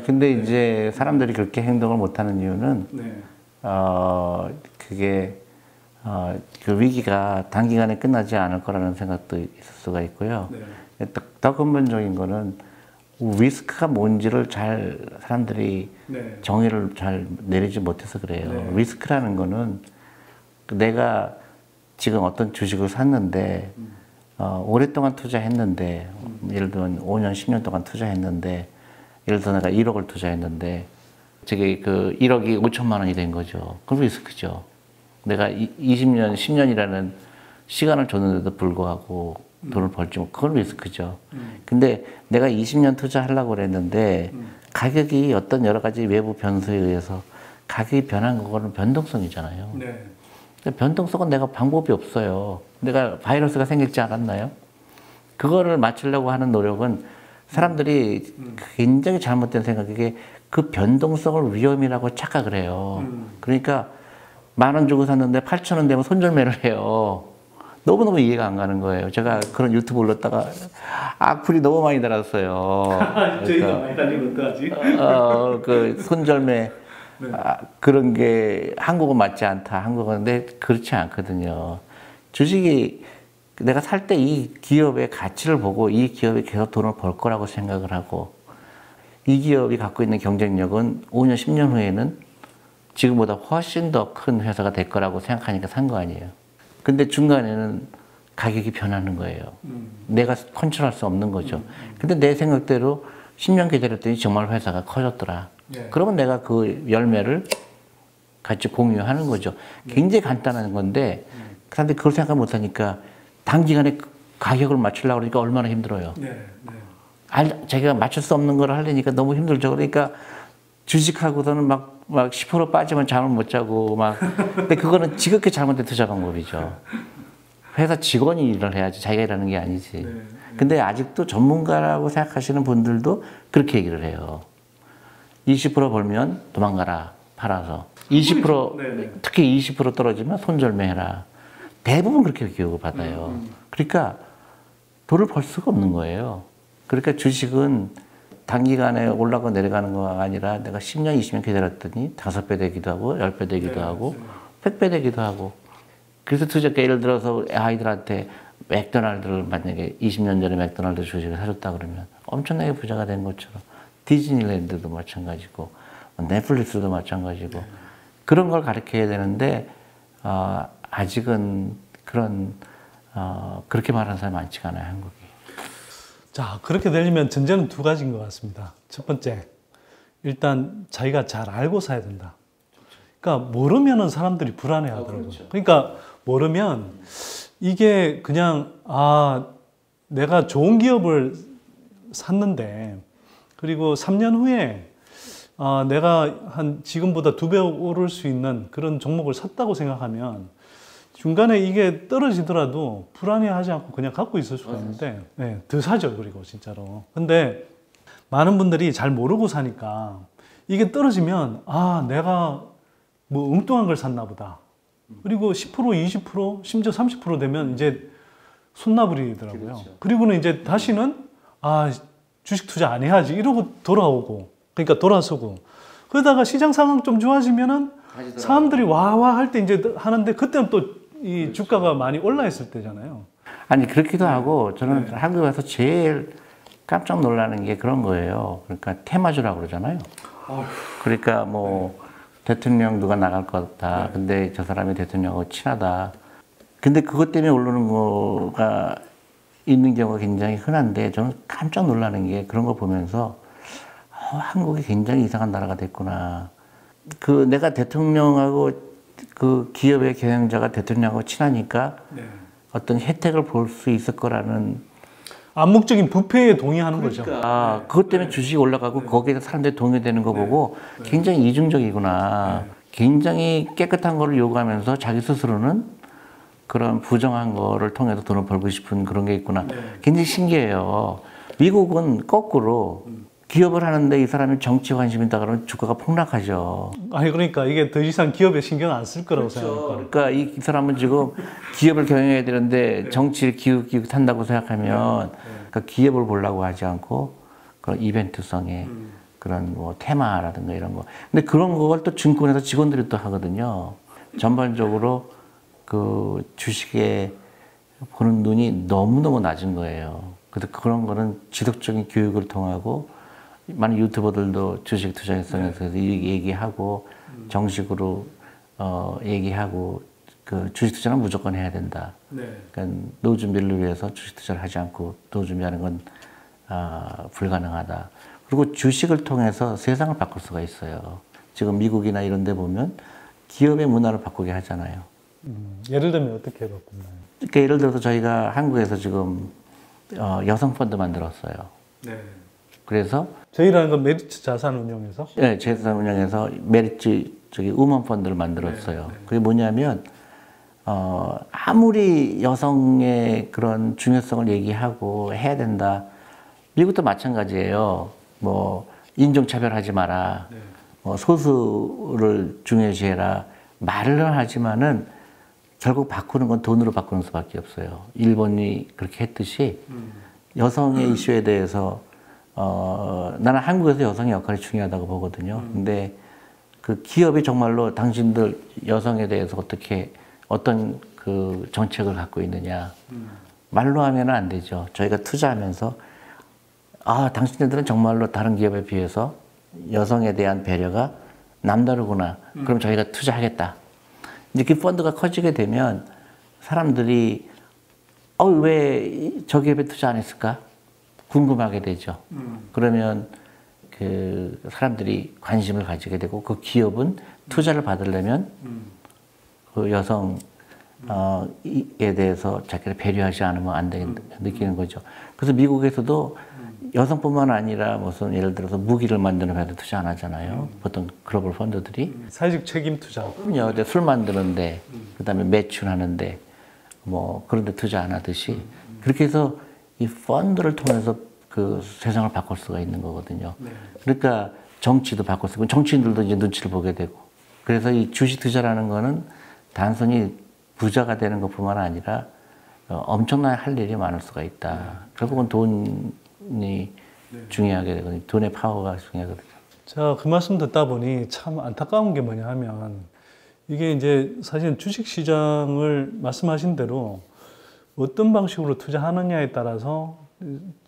근데 이제 사람들이 그렇게 행동을 못하는 이유는 네. 그게 그 위기가 단기간에 끝나지 않을 거라는 생각도 있을 수가 있고요. 네. 더 근본적인 거는 리스크가 뭔지를 잘 사람들이 네. 정의를 잘 내리지 못해서 그래요. 네. 리스크라는 거는 내가 지금 어떤 주식을 샀는데 오랫동안 투자했는데 예를 들면 5년, 10년 동안 투자했는데 예를 들어 내가 1억을 투자했는데 저게 그 1억이 5천만 원이 된 거죠. 그럼 리스크죠. 내가 20년, 10년이라는 시간을 줬는데도 불구하고 돈을 벌지 못, 그건 리스크죠. 근데 내가 20년 투자하려고 그랬는데 가격이 어떤 여러 가지 외부 변수에 의해서 가격이 변한 거는 변동성이잖아요. 네. 변동성은 내가 방법이 없어요. 내가 바이러스가 생겼지 않았나요? 그거를 맞추려고 하는 노력은 사람들이 굉장히 잘못된 생각이게 그 변동성을 위험이라고 착각을 해요. 그러니까 10,000원 주고 샀는데 8,000원 되면 손절매를 해요. 너무너무 이해가 안 가는 거예요. 제가 그런 유튜브 올렸다가 악플이 너무 많이 달았어요. 저희가 많이 달리면 어떡하지? 그 손절매 네. 그런 게 한국은 맞지 않다. 한국은 근데 그렇지 않거든요. 주식이 내가 살 때 이 기업의 가치를 보고 이 기업이 계속 돈을 벌 거라고 생각을 하고 이 기업이 갖고 있는 경쟁력은 5년, 10년 후에는 지금보다 훨씬 더 큰 회사가 될 거라고 생각하니까 산 거 아니에요. 근데 중간에는 가격이 변하는 거예요. 내가 컨트롤할 수 없는 거죠. 근데 내 생각대로 10년 기다렸더니 정말 회사가 커졌더라. 네. 그러면 내가 그 열매를 같이 공유하는 거죠. 굉장히 간단한 건데 사람들이 그걸 생각 못 하니까 단기간에 가격을 맞추려고 그러니까 얼마나 힘들어요. 네. 네. 자기가 맞출 수 없는 걸 하려니까 너무 힘들죠. 그러니까 주식하고서는 막 10% 빠지면 잠을 못 자고 막. 근데 그거는 지극히 잘못된 투자 방법이죠. 회사 직원이 일을 해야지 자기가 일하는 게 아니지. 네. 근데 아직도 전문가라고 생각하시는 분들도 그렇게 얘기를 해요. 20% 벌면 도망가라, 팔아서. 20% 네. 특히 20% 떨어지면 손절매해라. 대부분 그렇게 교육을 받아요. 그러니까 돈을 벌 수가 없는 거예요. 그러니까 주식은 단기간에 올라가고 내려가는 거가 아니라 내가 10년, 20년 기다렸더니 5배 되기도 하고 10배 되기도 하고 100배 되기도 하고. 그래서 투자가 예를 들어서 아이들한테 맥도날드를 만약에 20년 전에 맥도날드 주식을 사줬다 그러면 엄청나게 부자가 된 것처럼 디즈니랜드도 마찬가지고 넷플릭스도 마찬가지고 그런 걸 가르쳐야 되는데 아직은 그런 그렇게 말하는 사람이 많지가 않아요, 한국이. 자, 그렇게 되려면 전제는 두 가지인 것 같습니다. 첫 번째, 일단 자기가 잘 알고 사야 된다. 그러니까 모르면은 사람들이 불안해 하더라고요. 그렇죠. 그러니까 모르면 이게 그냥 내가 좋은 기업을 샀는데 그리고 3년 후에 내가 한 지금보다 2배 오를 수 있는 그런 종목을 샀다고 생각하면 중간에 이게 떨어지더라도 불안해하지 않고 그냥 갖고 있을 수가 있는데 네, 더 사죠. 그리고 진짜로. 근데 많은 분들이 잘 모르고 사니까 이게 떨어지면 내가 뭐 엉뚱한 걸 샀나 보다. 그리고 10%, 20%, 심지어 30% 되면 이제 손나버리더라고요. 그렇죠. 그리고는 이제 다시는 주식 투자 안 해야지 이러고 돌아오고 그러니까 돌아서고 그러다가 시장 상황 좀 좋아지면은 사람들이 와와 할 때 이제 하는데 그때는 또 이 그렇죠. 주가가 많이 올라 있을 때잖아요. 아니 그렇기도 하고 저는 한국에서 제일 깜짝 놀라는 게 그런 거예요. 그러니까 테마주라고 그러잖아요. 그러니까 뭐 대통령 누가 나갈 것 같다. 근데 저 사람이 대통령하고 친하다. 근데 그것 때문에 오르는 거가 있는 경우가 굉장히 흔한데 저는 깜짝 놀라는 게 그런 거 보면서 한국이 굉장히 이상한 나라가 됐구나. 그 내가 대통령하고 그 기업의 경영자가 대통령하고 친하니까 어떤 혜택을 볼 수 있을 거라는 암묵적인 부패에 동의하는 거죠. 그것 때문에 주식이 올라가고 거기에 사람들이 동요되는 거 보고 굉장히 이중적이구나. 굉장히 깨끗한 거를 요구하면서 자기 스스로는 그런 부정한 거를 통해서 돈을 벌고 싶은 그런 게 있구나. 굉장히 신기해요. 미국은 거꾸로 기업을 하는데 이 사람이 정치에 관심이 있다 그러면 주가가 폭락하죠. 아니 그러니까 이게 더 이상 기업에 신경 안 쓸 거라고 생각해요. 그러니까 이 사람은 지금 기업을 경영해야 되는데 정치를 기웃기웃한다고 생각하면 그러니까 기업을 보려고 하지 않고 그런 이벤트성의 그런 뭐 테마라든가 이런 거. 근데 그런 걸 또 증권에서 직원들이 또 하거든요. 전반적으로 그 주식에 보는 눈이 너무너무 낮은 거예요. 그래서 그런 거는 지속적인 교육을 통하고 많은 유튜버들도 주식 투자성에 대해서 얘기하고 정식으로 얘기하고 그 주식 투자는 무조건 해야 된다. 그러니까 노후 준비를 위해서 주식 투자를 하지 않고 노후 준비하는 건 불가능하다. 그리고 주식을 통해서 세상을 바꿀 수가 있어요. 지금 미국이나 이런 데 보면 기업의 문화를 바꾸게 하잖아요. 예를 들면 어떻게 바꾸나요? 그러니까 예를 들어서 저희가 한국에서 지금 여성 펀드 만들었어요. 그래서 저희라는 건 메리츠 자산운용에서? 네, 자산운용에서 메리츠 우먼 펀드를 만들었어요. 그게 뭐냐면 아무리 여성의 그런 중요성을 얘기하고 해야 된다. 미국도 마찬가지예요. 뭐 인종차별하지 마라. 소수를 중요시해라. 말을 하지만은 결국 바꾸는 건 돈으로 바꾸는 수밖에 없어요. 일본이 그렇게 했듯이 여성의 이슈에 대해서 나는 한국에서 여성의 역할이 중요하다고 보거든요. 근데 그 기업이 정말로 당신들 여성에 대해서 어떤 그 정책을 갖고 있느냐. 말로 하면 안 되죠. 저희가 투자하면서 당신들은 정말로 다른 기업에 비해서 여성에 대한 배려가 남다르구나. 그럼 저희가 투자하겠다. 이제 그 펀드가 커지게 되면 사람들이 왜 저 기업에 투자 안 했을까? 궁금하게 되죠. 그러면 그 사람들이 관심을 가지게 되고 그 기업은 투자를 받으려면 그 여성에 대해서 자기를 배려하지 않으면 안 되겠다 느끼는 거죠. 그래서 미국에서도 여성뿐만 아니라 무슨 예를 들어서 무기를 만드는 회사도 투자 안 하잖아요. 보통 글로벌 펀드들이. 사회적 책임 투자. 그럼요. 술 만드는데, 그 다음에 매출하는데, 뭐 그런 데 투자 안 하듯이. 그렇게 해서 이 펀드를 통해서 그 세상을 바꿀 수가 있는 거거든요. 그러니까 정치도 바꿀 수 있고, 정치인들도 이제 눈치를 보게 되고. 그래서 이 주식 투자라는 거는 단순히 부자가 되는 것뿐만 아니라 엄청나게 할 일이 많을 수가 있다. 결국은 돈이 중요하게 되거든요. 돈의 파워가 중요하거든요. 자, 그 말씀 듣다 보니 참 안타까운 게 뭐냐 하면 이게 이제 사실 주식 시장을 말씀하신 대로 어떤 방식으로 투자하느냐에 따라서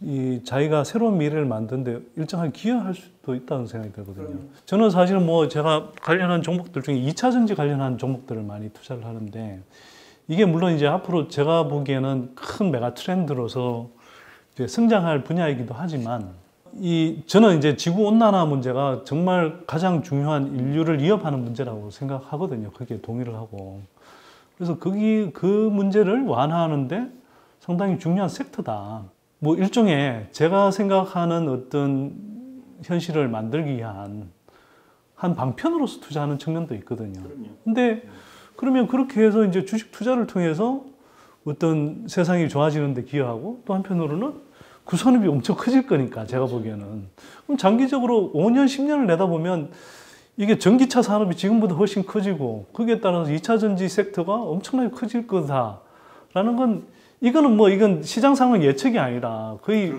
이 자기가 새로운 미래를 만드는데 일정하게 기여할 수도 있다는 생각이 들거든요. 저는 사실은 뭐 제가 관련한 종목들 중에 2차 전지 관련한 종목들을 많이 투자를 하는데 이게 물론 이제 앞으로 제가 보기에는 큰 메가 트렌드로서 이제 성장할 분야이기도 하지만 저는 이제 지구 온난화 문제가 정말 가장 중요한 인류를 위협하는 문제라고 생각하거든요. 거기에 동의를 하고. 그래서 그 문제를 완화하는데 상당히 중요한 섹터다. 뭐 일종의 제가 생각하는 어떤 현실을 만들기 위한 한 방편으로서 투자하는 측면도 있거든요. 근데 그러면 그렇게 해서 이제 주식 투자를 통해서 어떤 세상이 좋아지는 데 기여하고 또 한편으로는 그 산업이 엄청 커질 거니까 제가 보기에는. 그럼 장기적으로 5년, 10년을 내다보면 이게 전기차 산업이 지금보다 훨씬 커지고 거기에 따라서 2차 전지 섹터가 엄청나게 커질 거다라는 건 이건 시장 상황 예측이 아니라 거의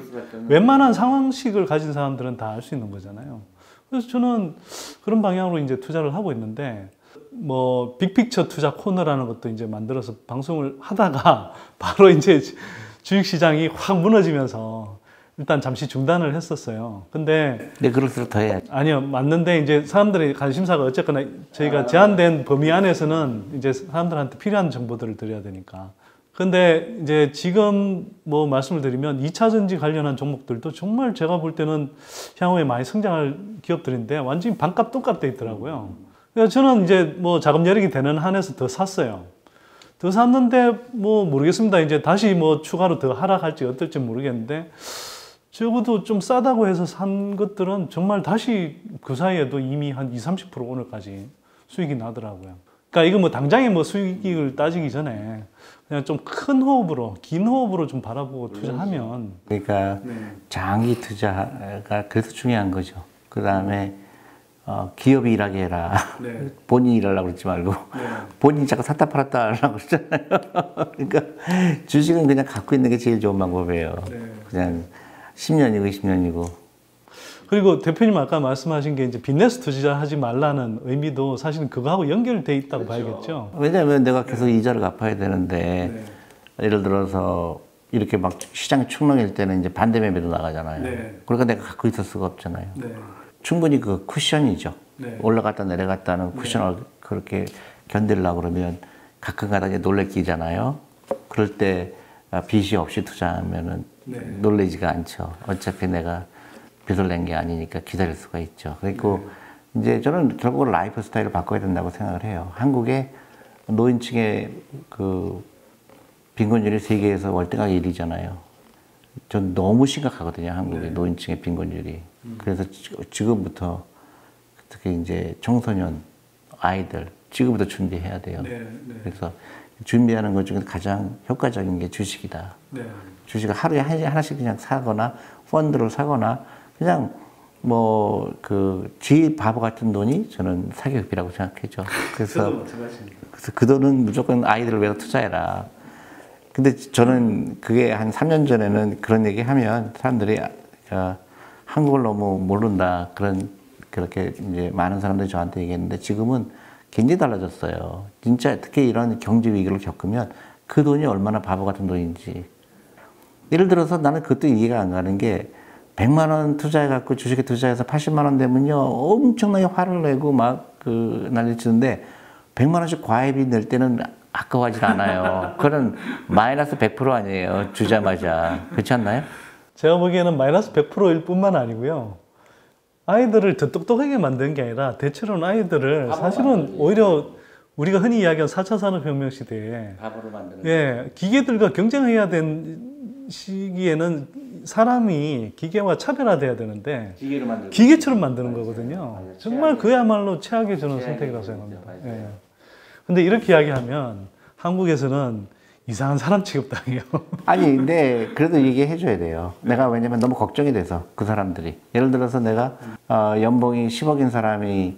웬만한 상황식을 가진 사람들은 다 알 수 있는 거잖아요. 그래서 저는 그런 방향으로 이제 투자를 하고 있는데 뭐 빅픽처 투자 코너라는 것도 이제 만들어서 방송을 하다가 바로 이제 주식 시장이 확 무너지면서 일단 잠시 중단을 했었어요. 근데 네, 그럴수록 더 해야지. 아니요, 맞는데 이제 사람들의 관심사가 어쨌거나 저희가 제한된 범위 안에서는 이제 사람들한테 필요한 정보들을 드려야 되니까. 근데 이제 지금 뭐 말씀을 드리면 2차 전지 관련한 종목들도 정말 제가 볼 때는 향후에 많이 성장할 기업들인데 완전히 반값 똥값 돼 있더라고요. 그래서 저는 이제 뭐 자금 여력이 되는 한에서 더 샀어요. 더 샀는데 뭐 모르겠습니다. 이제 다시 뭐 추가로 더 하락할지 어떨지 모르겠는데 적어도 좀 싸다고 해서 산 것들은 정말 다시 그 사이에도 이미 한 20, 30% 오늘까지 수익이 나더라고요. 그러니까 이거 뭐 당장에 뭐 수익을 따지기 전에 그냥 좀 큰 호흡으로, 긴 호흡으로 좀 바라보고 투자하면. 그러니까 장기 투자가 그래서 중요한 거죠. 그 다음에 기업이 일하게 해라. 네. 본인이 일하려고 그러지 말고 본인이 자꾸 샀다 팔았다 하려고 그러잖아요. 그러니까 주식은 그냥 갖고 있는 게 제일 좋은 방법이에요. 그냥 10년이고 20년이고. 그리고 대표님 아까 말씀하신 게 이제 빚내서 투자하지 말라는 의미도 사실은 그거하고 연결돼 있다고 봐야겠죠. 왜냐하면 내가 계속 이자를 갚아야 되는데 예를 들어서 이렇게 막 시장이 축렁일 때는 이제 반대 매매도 나가잖아요. 그러니까 내가 갖고 있을 수가 없잖아요. 충분히 그 쿠션이죠. 올라갔다 내려갔다는 쿠션을 그렇게 견디려고 그러면 가끔가다 이제 놀래키잖아요. 그럴 때 빚이 없이 투자하면은 놀래지가 않죠. 어차피 내가 빚을 낸 게 아니니까 기다릴 수가 있죠. 그리고 이제 저는 결국은 라이프 스타일을 바꿔야 된다고 생각을 해요. 한국의 노인층의 그 빈곤율이 세계에서 월등하게 1위잖아요. 전 너무 심각하거든요. 한국의 노인층의 빈곤율이. 그래서 지금부터 특히 이제 청소년, 아이들 지금부터 준비해야 돼요. 그래서 준비하는 것 중에 가장 효과적인 게 주식이다. 주식을 하루에 하나씩 그냥 사거나 펀드를 사거나 그냥 뭐 제일 바보 같은 돈이 저는 사기업이라고 생각하죠. 그래서 그 돈은 무조건 아이들을 위해서 투자해라. 근데 저는 그게 한 3년 전에는 그런 얘기 하면 사람들이 한국을 너무 모른다. 그렇게 이제 많은 사람들이 저한테 얘기했는데 지금은 굉장히 달라졌어요. 진짜 특히 이런 경제 위기를 겪으면 그 돈이 얼마나 바보 같은 돈인지. 예를 들어서 나는 그것도 이해가 안 가는 게 100만 원 투자해갖고 주식에 투자해서 80만 원 되면요. 엄청나게 화를 내고 막 난리 치는데 100만 원씩 과외비 낼 때는 아까워하지 않아요. 그건 마이너스 100% 아니에요. 주자마자. 그렇지 않나요? 제가 보기에는 마이너스 100%일 뿐만 아니고요. 아이들을 더 똑똑하게 만드는 게 아니라 대체로는 아이들을 사실은 오히려 우리가 흔히 이야기하는 4차 산업혁명 시대에 바보로 만드는 기계들과 경쟁해야 되는 시기에는 사람이 기계와 차별화돼야 되는데 기계처럼 만드는 거거든요. 정말 그야말로 최악의 저는 선택이라고 생각합니다. 근데 이렇게 이야기하면 한국에서는 이상한 사람 취급당해요. 아니 근데 그래도 얘기해 줘야 돼요. 내가 왜냐면 너무 걱정이 돼서 그 사람들이. 예를 들어서 내가 연봉이 10억인 사람이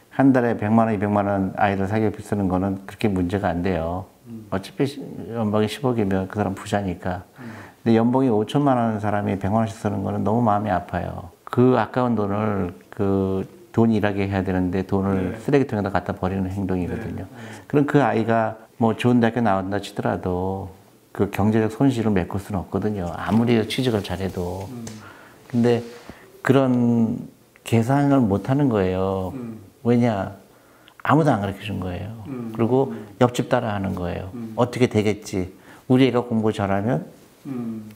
한 달에 100만 원, 200만 원 아이들 사기업비 쓰는 거는 그렇게 문제가 안 돼요. 어차피 연봉이 10억이면 그 사람 부자니까. 근데 연봉이 5천만 원 사람이 100만 원씩 쓰는 거는 너무 마음이 아파요. 그 아까운 돈을 돈 일하게 해야 되는데 돈을 쓰레기통에다 갖다 버리는 행동이거든요. 그럼 그 아이가 뭐 좋은 대학교 나온다 치더라도 그 경제적 손실을 메꿀 수는 없거든요. 아무리 취직을 잘해도. 근데 그런 계산을 못 하는 거예요. 왜냐? 아무도 안 가르쳐 준 거예요. 그리고 옆집 따라 하는 거예요. 어떻게 되겠지? 우리 애가 공부 잘하면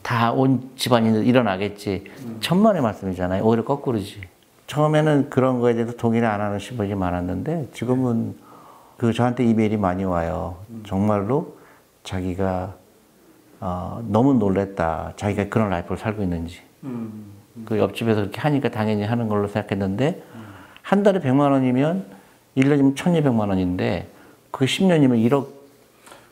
다 온 집안이 일어나겠지. 천만의 말씀이잖아요. 오히려 거꾸로지. 처음에는 그런 거에 대해서 동의를 안 하는 시부모님이 많았는데 지금은 저한테 이메일이 많이 와요. 정말로 자기가 너무 놀랬다. 자기가 그런 라이프를 살고 있는지. 그 옆집에서 그렇게 하니까 당연히 하는 걸로 생각했는데 한 달에 100만 원이면 1년이면 1,200만 원인데 그게 10년이면 1억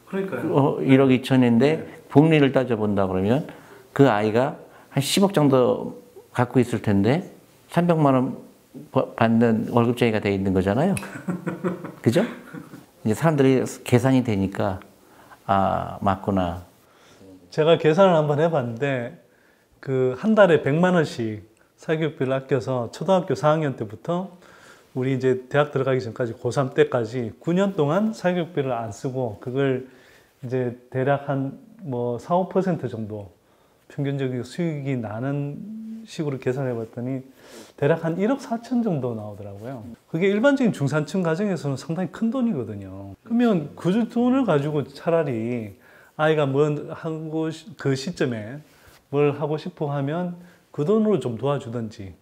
그러니까요. 1억 2천인데 복리를 따져본다 그러면 그 아이가 한 10억 정도 갖고 있을 텐데 300만 원 받는 월급쟁이가 돼 있는 거잖아요. 그죠? 이제 사람들이 계산이 되니까 맞구나. 제가 계산을 한번 해봤는데 한 달에 100만 원씩 사교육비를 아껴서 초등학교 4학년 때부터 우리 이제 대학 들어가기 전까지 고3 때까지 9년 동안 사교육비를 안 쓰고 그걸 이제 대략 한 4, 5% 정도 평균적인 수익이 나는 식으로 계산해 봤더니 대략 한 1억 4천 정도 나오더라고요. 그게 일반적인 중산층 가정에서는 상당히 큰 돈이거든요. 그러면 그 돈을 가지고 차라리 아이가 그 시점에 뭘 하고 싶어 하면 그 돈으로 좀 도와주든지,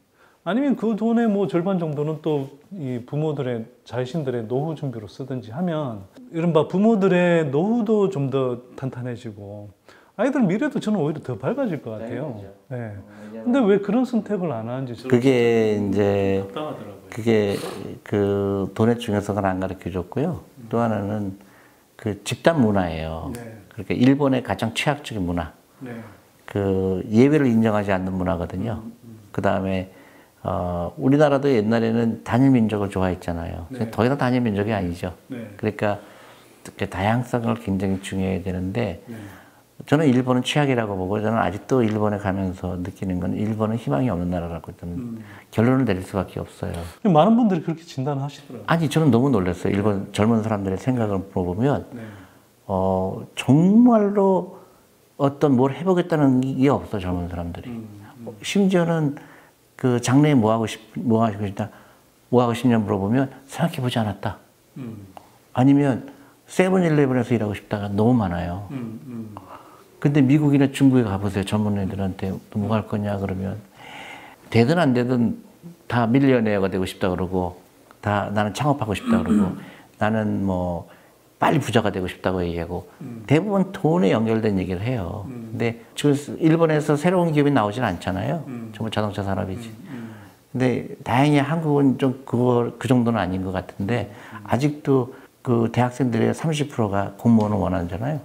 아니면 그 돈의 뭐 절반 정도는 또 이 부모들의 자신들의 노후 준비로 쓰든지 하면 이른바 부모들의 노후도 좀 더 탄탄해지고 아이들 미래도 저는 오히려 더 밝아질 것 같아요. 네. 근데 왜 그런 선택을 안 하는지 그게 이제 답답하더라고요. 그게 그 돈의 중요성을 안 가르쳐 줬고요. 또 하나는 그 집단 문화예요. 네. 그러니까 일본의 가장 최악적인 문화. 네. 그 예외를 인정하지 않는 문화거든요. 그 다음에 우리나라도 옛날에는 단일 민족을 좋아했잖아요. 네. 더 이상 단일 민족이 아니죠. 네. 그러니까 다양성을 굉장히 중요해야 되는데 네. 저는 일본은 최악이라고 보고, 저는 아직도 일본에 가면서 느끼는 건 일본은 희망이 없는 나라라고 저는 결론을 내릴 수밖에 없어요. 많은 분들이 그렇게 진단하시더라고요. 아니, 저는 너무 놀랐어요. 일본 젊은 사람들의 생각을 물어보면 네. 정말로 어떤 뭘 해보겠다는 게 없어, 젊은 사람들이. 심지어는 그 장래에 뭐 하고 싶냐 물어보면 생각해보지 않았다. 아니면 세븐일레븐에서 일하고 싶다가 너무 많아요. 근데 미국이나 중국에 가보세요. 젊은 애들한테 뭐 할 거냐 그러면 되든 안 되든 다 밀리어네어가 되고 싶다 그러고, 다 나는 창업하고 싶다 그러고, 나는 뭐 빨리 부자가 되고 싶다고 얘기하고, 대부분 돈에 연결된 얘기를 해요. 근데 지금 일본에서 새로운 기업이 나오진 않잖아요. 정말 자동차 산업이지. 근데 다행히 한국은 좀 그 정도는 아닌 것 같은데, 아직도 그 대학생들의 30%가 공무원을 원하잖아요.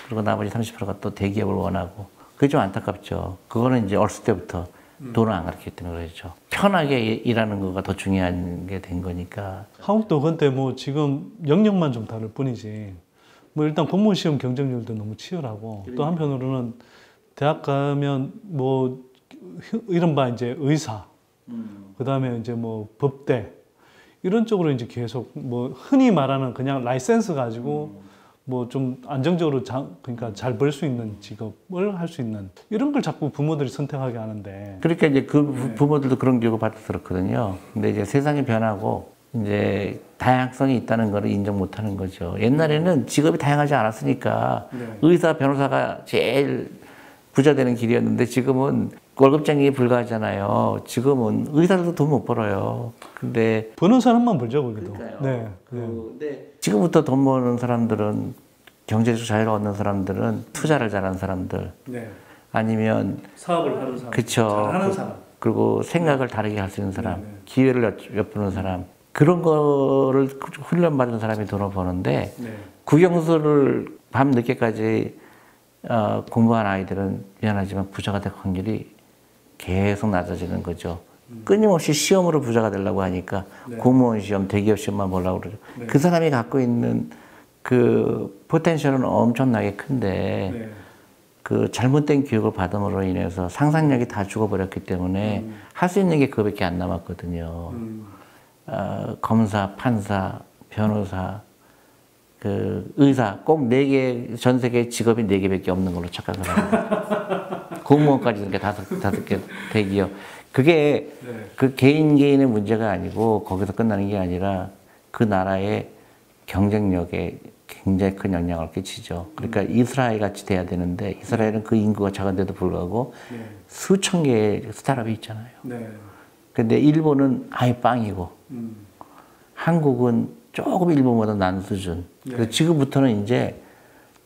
그리고 나머지 30%가 또 대기업을 원하고, 그게 좀 안타깝죠. 그거는 이제 어렸을 때부터 돈을 안 가르쳤기 때문에 그렇죠. 편하게 일하는 거가 더 중요한 게 된 거니까. 한국도 근데 뭐 지금 영역만 좀 다를 뿐이지, 뭐 일단 공무원 시험 경쟁률도 너무 치열하고, 또 한편으로는 대학 가면 뭐 이른바 이제 의사, 그 다음에 이제 뭐 법대, 이런 쪽으로 이제 계속 뭐 흔히 말하는 그냥 라이센스 가지고 뭐 좀 안정적으로 그러니까 잘 벌 수 있는 직업을 할 수 있는, 이런 걸 자꾸 부모들이 선택하게 하는데. 그러니까 이제 그 부모들도 그런 교육을 받아서 그렇거든요. 근데 이제 세상이 변하고 이제 다양성이 있다는 걸 인정 못 하는 거죠. 옛날에는 직업이 다양하지 않았으니까 의사, 변호사가 제일 부자 되는 길이었는데, 지금은 월급쟁이에 불과하잖아요. 지금은 의사들도 돈 못 벌어요. 근데 버는 사람만 벌죠, 거기도. 네. 근데 지금부터 돈 버는 사람들은, 경제적 자유를 얻는 사람들은 투자를 잘하는 사람들, 네. 아니면 사업을 하는 사람, 그쵸. 잘하는 사람, 그리고 생각을 다르게 할 수 있는 사람, 기회를 엿보는 사람, 그런 거를 훈련받은 사람이 돈을 버는데, 국영수를 밤 늦게까지 공부한 아이들은 미안하지만 부자가 될 확률이 계속 낮아지는 거죠. 끊임없이 시험으로 부자가 되려고 하니까 공무원 시험, 대기업 시험만 보려고 그러죠. 그 사람이 갖고 있는 그 포텐셜은 엄청나게 큰데, 그 잘못된 교육을 받음으로 인해서 상상력이 다 죽어버렸기 때문에 할 수 있는 게 그거밖에 안 남았거든요. 검사, 판사, 변호사, 그 의사, 꼭 4개, 전 세계 직업이 4개밖에 없는 걸로 착각을 합니다. 공무원까지 이렇게 5개 대기업. 그게 그 개인의 문제가 아니고 거기서 끝나는 게 아니라 그 나라의 경쟁력에 굉장히 큰 영향을 끼치죠. 그러니까 이스라엘 같이 돼야 되는데, 이스라엘은 그 인구가 작은데도 불구하고 수천 개의 스타트업이 있잖아요. 근데 일본은 아예 빵이고, 한국은 조금 일본보다 난 수준. 그래서 지금부터는 이제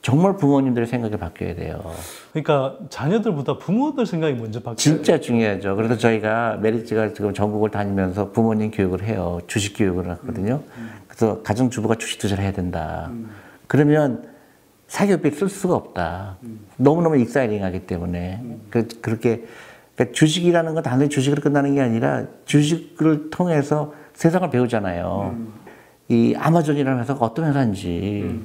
정말 부모님들의 생각이 바뀌어야 돼요. 그러니까 자녀들보다 부모들 생각이 먼저 바뀌어요. 진짜 중요하죠. 그래서 저희가 메리츠가 지금 전국을 다니면서 부모님 교육을 해요. 주식 교육을 하거든요. 그래서 가정주부가 주식 투자를 해야 된다. 그러면 사교육비 쓸 수가 없다. 너무너무 익사이링하기 때문에. 그렇게 그러니까 주식이라는 건 단순히 주식으로 끝나는 게 아니라, 주식을 통해서 세상을 배우잖아요. 이 아마존이라는 회사가 어떤 회사인지,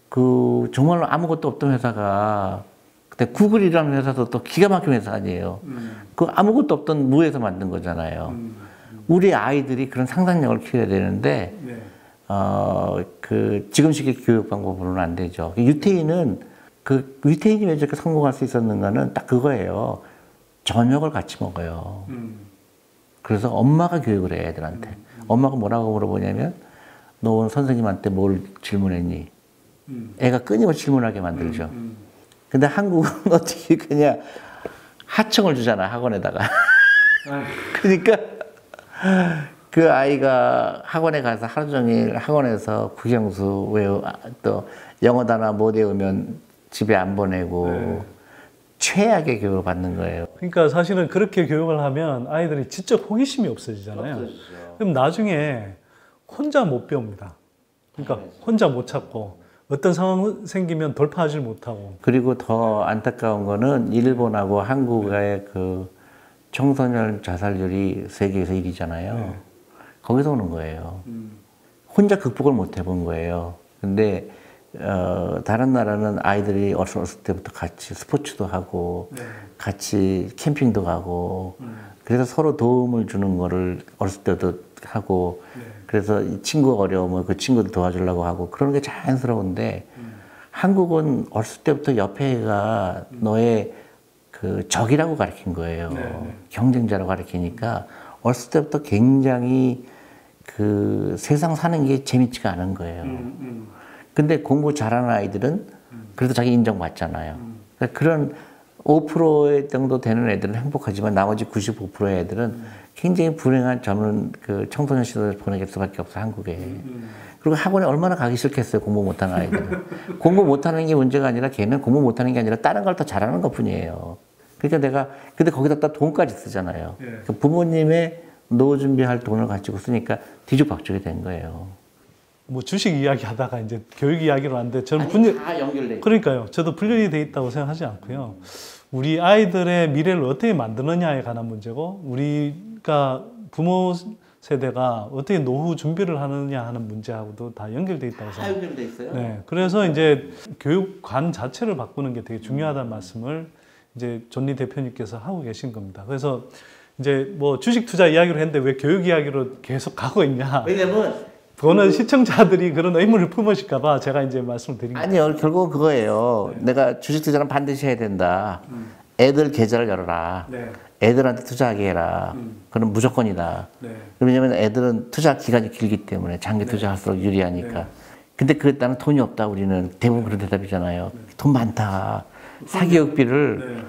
그 정말로 아무것도 없던 회사가, 그때 구글이라는 회사도 또 기가 막힌 회사 아니에요. 그 아무것도 없던 무에서 만든 거잖아요. 우리 아이들이 그런 상상력을 키워야 되는데, 그 지금식의 교육 방법으로는 안 되죠. 유태인은 그 위태인이 왜 저렇게 성공할 수 있었는가는 딱 그거예요. 저녁을 같이 먹어요. 그래서 엄마가 교육을 해, 애들한테. 엄마가 뭐라고 물어보냐면, 너 오늘 선생님한테 뭘 질문했니? 애가 끊임없이 질문하게 만들죠. 근데 한국은 어떻게 그냥 하청을 주잖아, 학원에다가. 그러니까 그 아이가 학원에 가서 하루 종일 학원에서 국영수 외우, 또 영어 단어 못 외우면 집에 안 보내고 네. 최악의 교육을 받는 거예요. 그러니까 사실은 그렇게 교육을 하면 아이들이 지적 호기심이 없어지잖아요. 없어지죠. 그럼 나중에 혼자 못 배웁니다. 그러니까 혼자 못 찾고 어떤 상황 생기면 돌파하지 못하고. 그리고 더 안타까운 거는 일본하고 한국의 그 청소년 자살률이 세계에서 1위잖아요. 네. 거기서 오는 거예요. 혼자 극복을 못 해본 거예요. 근데 다른 나라는 아이들이 어렸을 때부터 같이 스포츠도 하고 네. 같이 캠핑도 가고 그래서 서로 도움을 주는 거를 어렸을 때도 하고 네. 그래서 이 친구가 어려우면 그 친구도 도와주려고 하고 그런 게 자연스러운데 한국은 어렸을 때부터 옆에 애가 너의 그 적이라고 가르친 거예요. 네. 경쟁자라고 가르치니까 어렸을 때부터 굉장히 그 세상 사는 게 재밌지가 않은 거예요. 근데 공부 잘하는 아이들은 그래도 자기 인정받잖아요. 그러니까 그런 5% 정도 되는 애들은 행복하지만 나머지 95%의 애들은 굉장히 불행한 젊은 그 청소년 시절을 보내게 수밖에 없어, 한국에. 그리고 학원에 얼마나 가기 싫겠어요, 공부 못하는 아이들은. 공부 못하는 게 문제가 아니라 걔는 공부 못하는 게 아니라 다른 걸 더 잘하는 것 뿐이에요. 그러니까 근데 거기다 돈까지 쓰잖아요. 예. 그 부모님의 노후 준비할 돈을 가지고 쓰니까 뒤죽박죽이 된 거예요. 뭐 주식 이야기 하다가 이제 교육 이야기로 하는데 저는 다 연결돼. 그러니까요. 저도 분열이 돼 있다고 생각하지 않고요. 우리 아이들의 미래를 어떻게 만드느냐에 관한 문제고 우리가 부모 세대가 어떻게 노후 준비를 하느냐 하는 문제하고도 다 연결돼 있다고 생각합니다. 다 연결돼 있어요? 네. 그래서 이제 교육관 자체를 바꾸는 게 되게 중요하다는 말씀을 이제 존리 대표님께서 하고 계신 겁니다. 그래서 이제 뭐 주식 투자 이야기로 했는데 왜 교육 이야기로 계속 가고 있냐? 왜냐면 그거는 시청자들이 그런 의문을 품으실까봐 제가 이제 말씀을 드린 거예요. 아니요, 결국은 그거예요. 네. 내가 주식 투자는 반드시 해야 된다. 애들 계좌를 열어라. 네. 애들한테 투자하게 해라. 그건 무조건이다. 네. 왜냐면 애들은 투자 기간이 길기 때문에 장기 투자할수록 유리하니까. 네. 근데 나는 돈이 없다. 우리는 대부분 그런 대답이잖아요. 네. 돈 많다. 사교육비를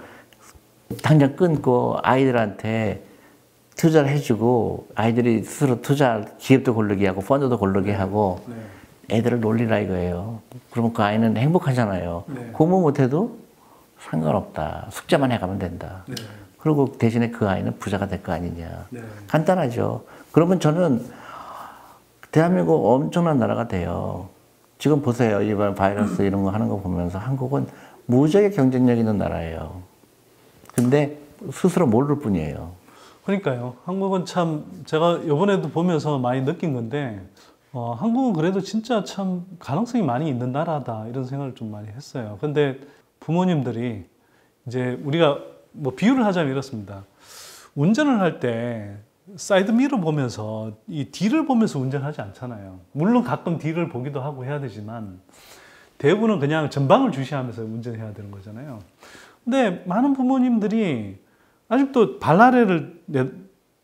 당장 끊고 아이들한테 투자를 해주고 아이들이 스스로 기업도 고르게 하고 펀드도 고르게 하고 애들을 놀리라 이거예요. 그러면 그 아이는 행복하잖아요. 공부 못해도 상관없다. 숙제만 해가면 된다. 그리고 대신에 그 아이는 부자가 될 거 아니냐. 간단하죠. 그러면 저는 대한민국 엄청난 나라가 돼요. 지금 보세요. 이번 바이러스 이런 거 하는 거 보면서 한국은 무지하게 경쟁력 있는 나라예요. 근데 스스로 모를 뿐이에요. 그러니까요. 한국은 참 제가 이번에도 보면서 많이 느낀 건데 한국은 그래도 진짜 참 가능성이 많이 있는 나라다 이런 생각을 좀 많이 했어요. 근데 부모님들이 이제 우리가 뭐 비유를 하자면 이렇습니다. 운전을 할 때 사이드 미러 보면서 이 뒤를 보면서 운전하지 않잖아요. 물론 가끔 뒤를 보기도 하고 해야 되지만 대부분은 그냥 전방을 주시하면서 운전해야 되는 거잖아요. 근데 많은 부모님들이 아직도 발 아래를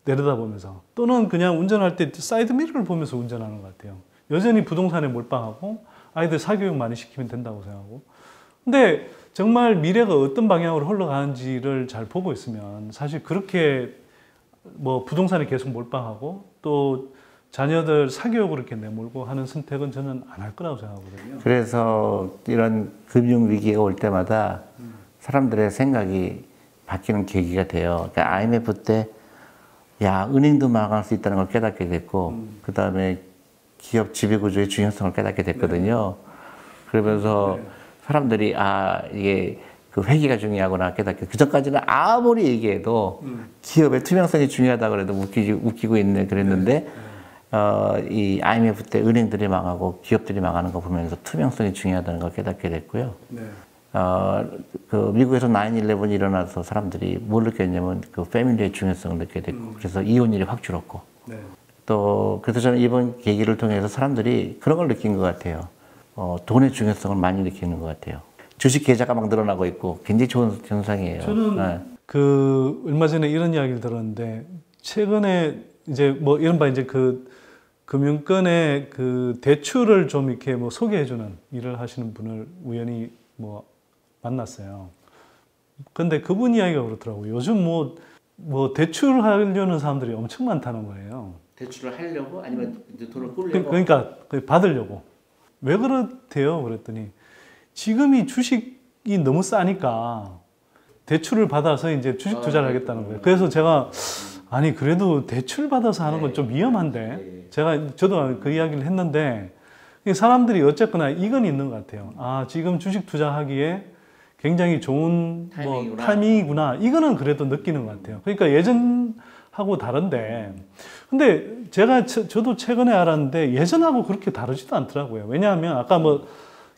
내려다보면서 또는 그냥 운전할 때 사이드 미러를 보면서 운전하는 것 같아요. 여전히 부동산에 몰빵하고 아이들 사교육 많이 시키면 된다고 생각하고. 근데 정말 미래가 어떤 방향으로 흘러가는지를 잘 보고 있으면 사실 그렇게 뭐 부동산에 계속 몰빵하고 또 자녀들 사교육으로 이렇게 내몰고 하는 선택은 저는 안 할 거라고 생각하거든요. 그래서 이런 금융위기가 올 때마다 사람들의 생각이 바뀌는 계기가 돼요. 그러니까 IMF 때, 야, 은행도 망할 수 있다는 걸 깨닫게 됐고, 그 다음에 기업 지배구조의 중요성을 깨닫게 됐거든요. 그러면서 사람들이, 이게 그 회계가 중요하구나 깨닫게. 그 전까지는 아무리 얘기해도 기업의 투명성이 중요하다고 그래도 웃기고 있네 그랬는데, 이 IMF 때 은행들이 망하고 기업들이 망하는 거 보면서 투명성이 중요하다는 걸 깨닫게 됐고요. 네. 그 미국에서 9/11이 일어나서 사람들이 뭘 느꼈냐면 그 패밀리의 중요성을 느끼게 됐고 그래서 이혼율이 확 줄었고 네. 또 그래서 저는 이번 계기를 통해서 사람들이 그런 걸 느낀 것 같아요. 돈의 중요성을 많이 느끼는 것 같아요. 주식 계좌가 막 늘어나고 있고 굉장히 좋은 현상이에요. 저는 그 얼마 전에 이런 이야기를 들었는데 최근에 이제 뭐 이른바 이제 그 금융권의 그 대출을 좀 이렇게 뭐 소개해주는 일을 하시는 분을 우연히 뭐 만났어요. 근데 그분 이야기가 그렇더라고요. 요즘 뭐 대출하려는 사람들이 엄청 많다는 거예요. 대출을 하려고 아니면 돈을 꾸려고? 그러니까 받으려고. 왜 그렇대요? 그랬더니 지금이 주식이 너무 싸니까 대출을 받아서 이제 주식 투자를 하겠다는 거예요. 그래서 제가 아니 그래도 대출 받아서 하는 건 좀 위험한데 저도 그 이야기를 했는데 사람들이 어쨌거나 이건 있는 것 같아요. 아 지금 주식 투자하기에 굉장히 좋은 타이밍이구나. 이거는 그래도 느끼는 것 같아요. 그러니까 예전하고 다른데 근데 저도 최근에 알았는데 예전하고 그렇게 다르지도 않더라고요. 왜냐하면 아까 뭐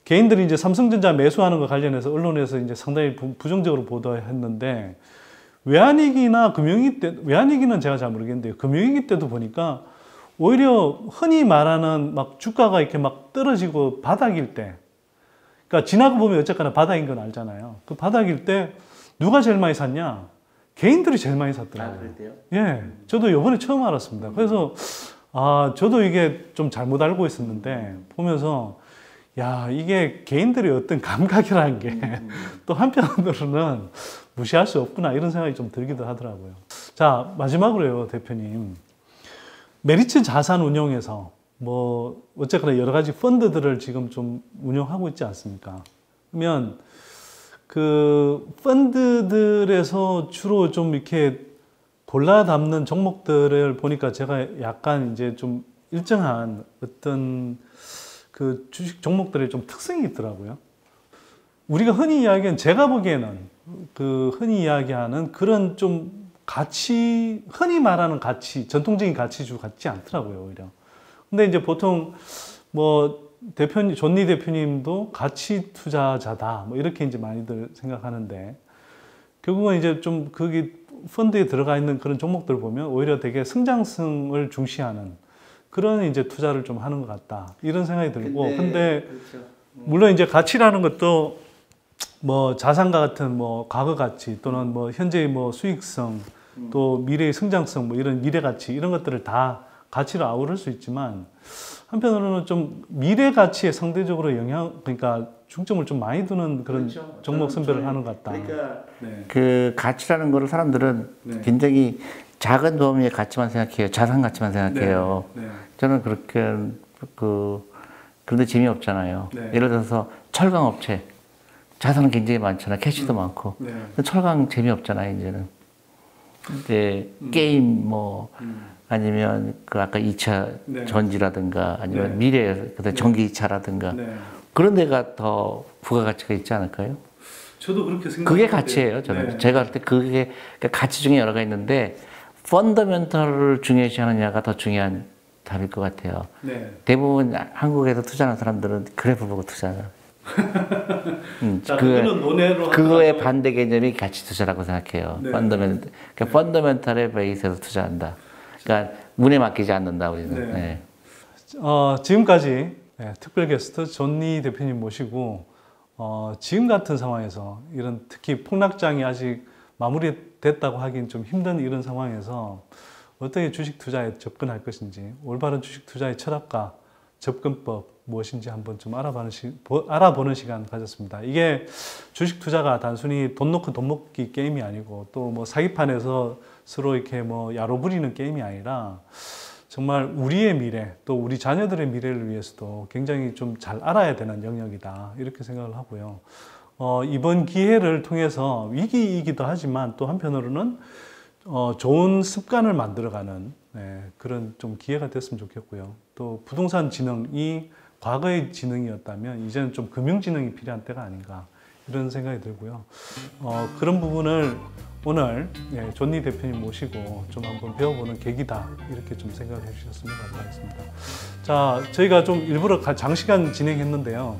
개인들이 이제 삼성전자 매수하는 거 관련해서 언론에서 이제 상당히 부정적으로 보도했는데 외환위기나 금융위기 때, 외환위기는 제가 잘 모르겠는데 금융위기 때도 보니까 오히려 흔히 말하는 막 주가가 이렇게 막 떨어지고 바닥일 때, 그러니까 지나고 보면 어쨌거나 바닥인 건 알잖아요. 그 바닥일 때 누가 제일 많이 샀냐? 개인들이 제일 많이 샀더라고요. 아, 그랬대요? 예, 저도 이번에 처음 알았습니다. 그래서 저도 이게 좀 잘못 알고 있었는데 보면서 야 이게 개인들의 어떤 감각이라는 게 또 한편으로는 무시할 수 없구나 이런 생각이 좀 들기도 하더라고요. 자 마지막으로요 대표님, 메리츠 자산운용에서 뭐 어쨌거나 여러 가지 펀드들을 지금 좀 운영하고 있지 않습니까? 그러면 그 펀드들에서 주로 좀 이렇게 골라 담는 종목들을 보니까 제가 약간 이제 좀 일정한 어떤 그 주식 종목들의 좀 특성이 있더라고요. 우리가 흔히 이야기하는, 제가 보기에는 그 흔히 이야기하는 그런 좀 가치, 흔히 말하는 가치, 전통적인 가치주 같지 않더라고요, 오히려. 근데 이제 보통 뭐 존니 대표님도 가치 투자자다, 뭐 이렇게 이제 많이들 생각하는데 결국은 이제 좀 거기 펀드에 들어가 있는 그런 종목들을 보면 오히려 되게 성장성을 중시하는 그런 이제 투자를 좀 하는 것 같다 이런 생각이 들고 근데 그렇죠. 물론 이제 가치라는 것도 뭐 자산과 같은 뭐 과거 가치 또는 뭐 현재의 뭐 수익성 또 미래의 성장성 뭐 이런 미래 가치 이런 것들을 다 가치로 아우를 수 있지만 한편으로는 좀 미래 가치에 상대적으로 그러니까 중점을 좀 많이 두는 그런 그렇죠. 종목 선별을 하는 것 같다. 그러니까 그 가치라는 거를 사람들은 굉장히 작은 범위의 가치만 생각해요. 자산 가치만 생각해요. 저는 그렇게 그런데 재미없잖아요. 예를 들어서 철강 업체 자산은 굉장히 많잖아요. 캐시도 많고. 철강 재미없잖아요. 이제는 이제 게임 뭐 아니면 그 아까 2차 전지라든가 아니면 미래 전기 2차라든가 그런 데가 더 부가가치가 있지 않을까요? 저도 그렇게 생각해요. 그게 가치예요. 저는 제가 할 때 그게 가치 중에 여러 가지가 있는데 펀더멘털을 중요시하느냐가 더 중요한 답일 것 같아요. 대부분 한국에서 투자하는 사람들은 그래프 보고 투자해요. 자, 그거의 반대 개념이 가치 투자라고 생각해요. 펀더멘털의 베이스에서 투자한다. 그러니까 운에 맡기지 않는다 우리는. 지금까지 특별 게스트 존니 대표님 모시고 지금 같은 상황에서 이런 특히 폭락장이 아직 마무리됐다고 하긴 좀 힘든 이런 상황에서 어떻게 주식 투자에 접근할 것인지 올바른 주식 투자의 철학과 접근법 무엇인지 한번 좀 알아보는 시간 가졌습니다. 이게 주식 투자가 단순히 돈 놓고 돈 먹기 게임이 아니고 또 뭐 사기판에서 서로 이렇게 뭐 야로 부리는 게임이 아니라 정말 우리의 미래 또 우리 자녀들의 미래를 위해서도 굉장히 좀 잘 알아야 되는 영역이다 이렇게 생각을 하고요. 이번 기회를 통해서 위기이기도 하지만 또 한편으로는 좋은 습관을 만들어가는 그런 좀 기회가 됐으면 좋겠고요. 또 부동산 지능이 과거의 지능이었다면 이제는 좀 금융지능이 필요한 때가 아닌가 이런 생각이 들고요. 그런 부분을 오늘 존니 대표님 모시고 좀 한번 배워보는 계기다 이렇게 좀 생각을 해주셨으면 감사하겠습니다. 자, 저희가 좀 일부러 장시간 진행했는데요.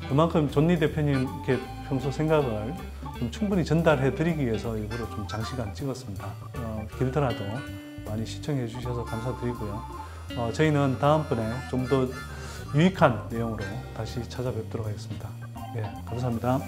그만큼 존니 대표님 이렇게 평소 생각을 좀 충분히 전달해 드리기 위해서 일부러 좀 장시간 찍었습니다. 길더라도 많이 시청해 주셔서 감사드리고요. 저희는 다음번에 좀 더 유익한 내용으로 다시 찾아뵙도록 하겠습니다. 감사합니다.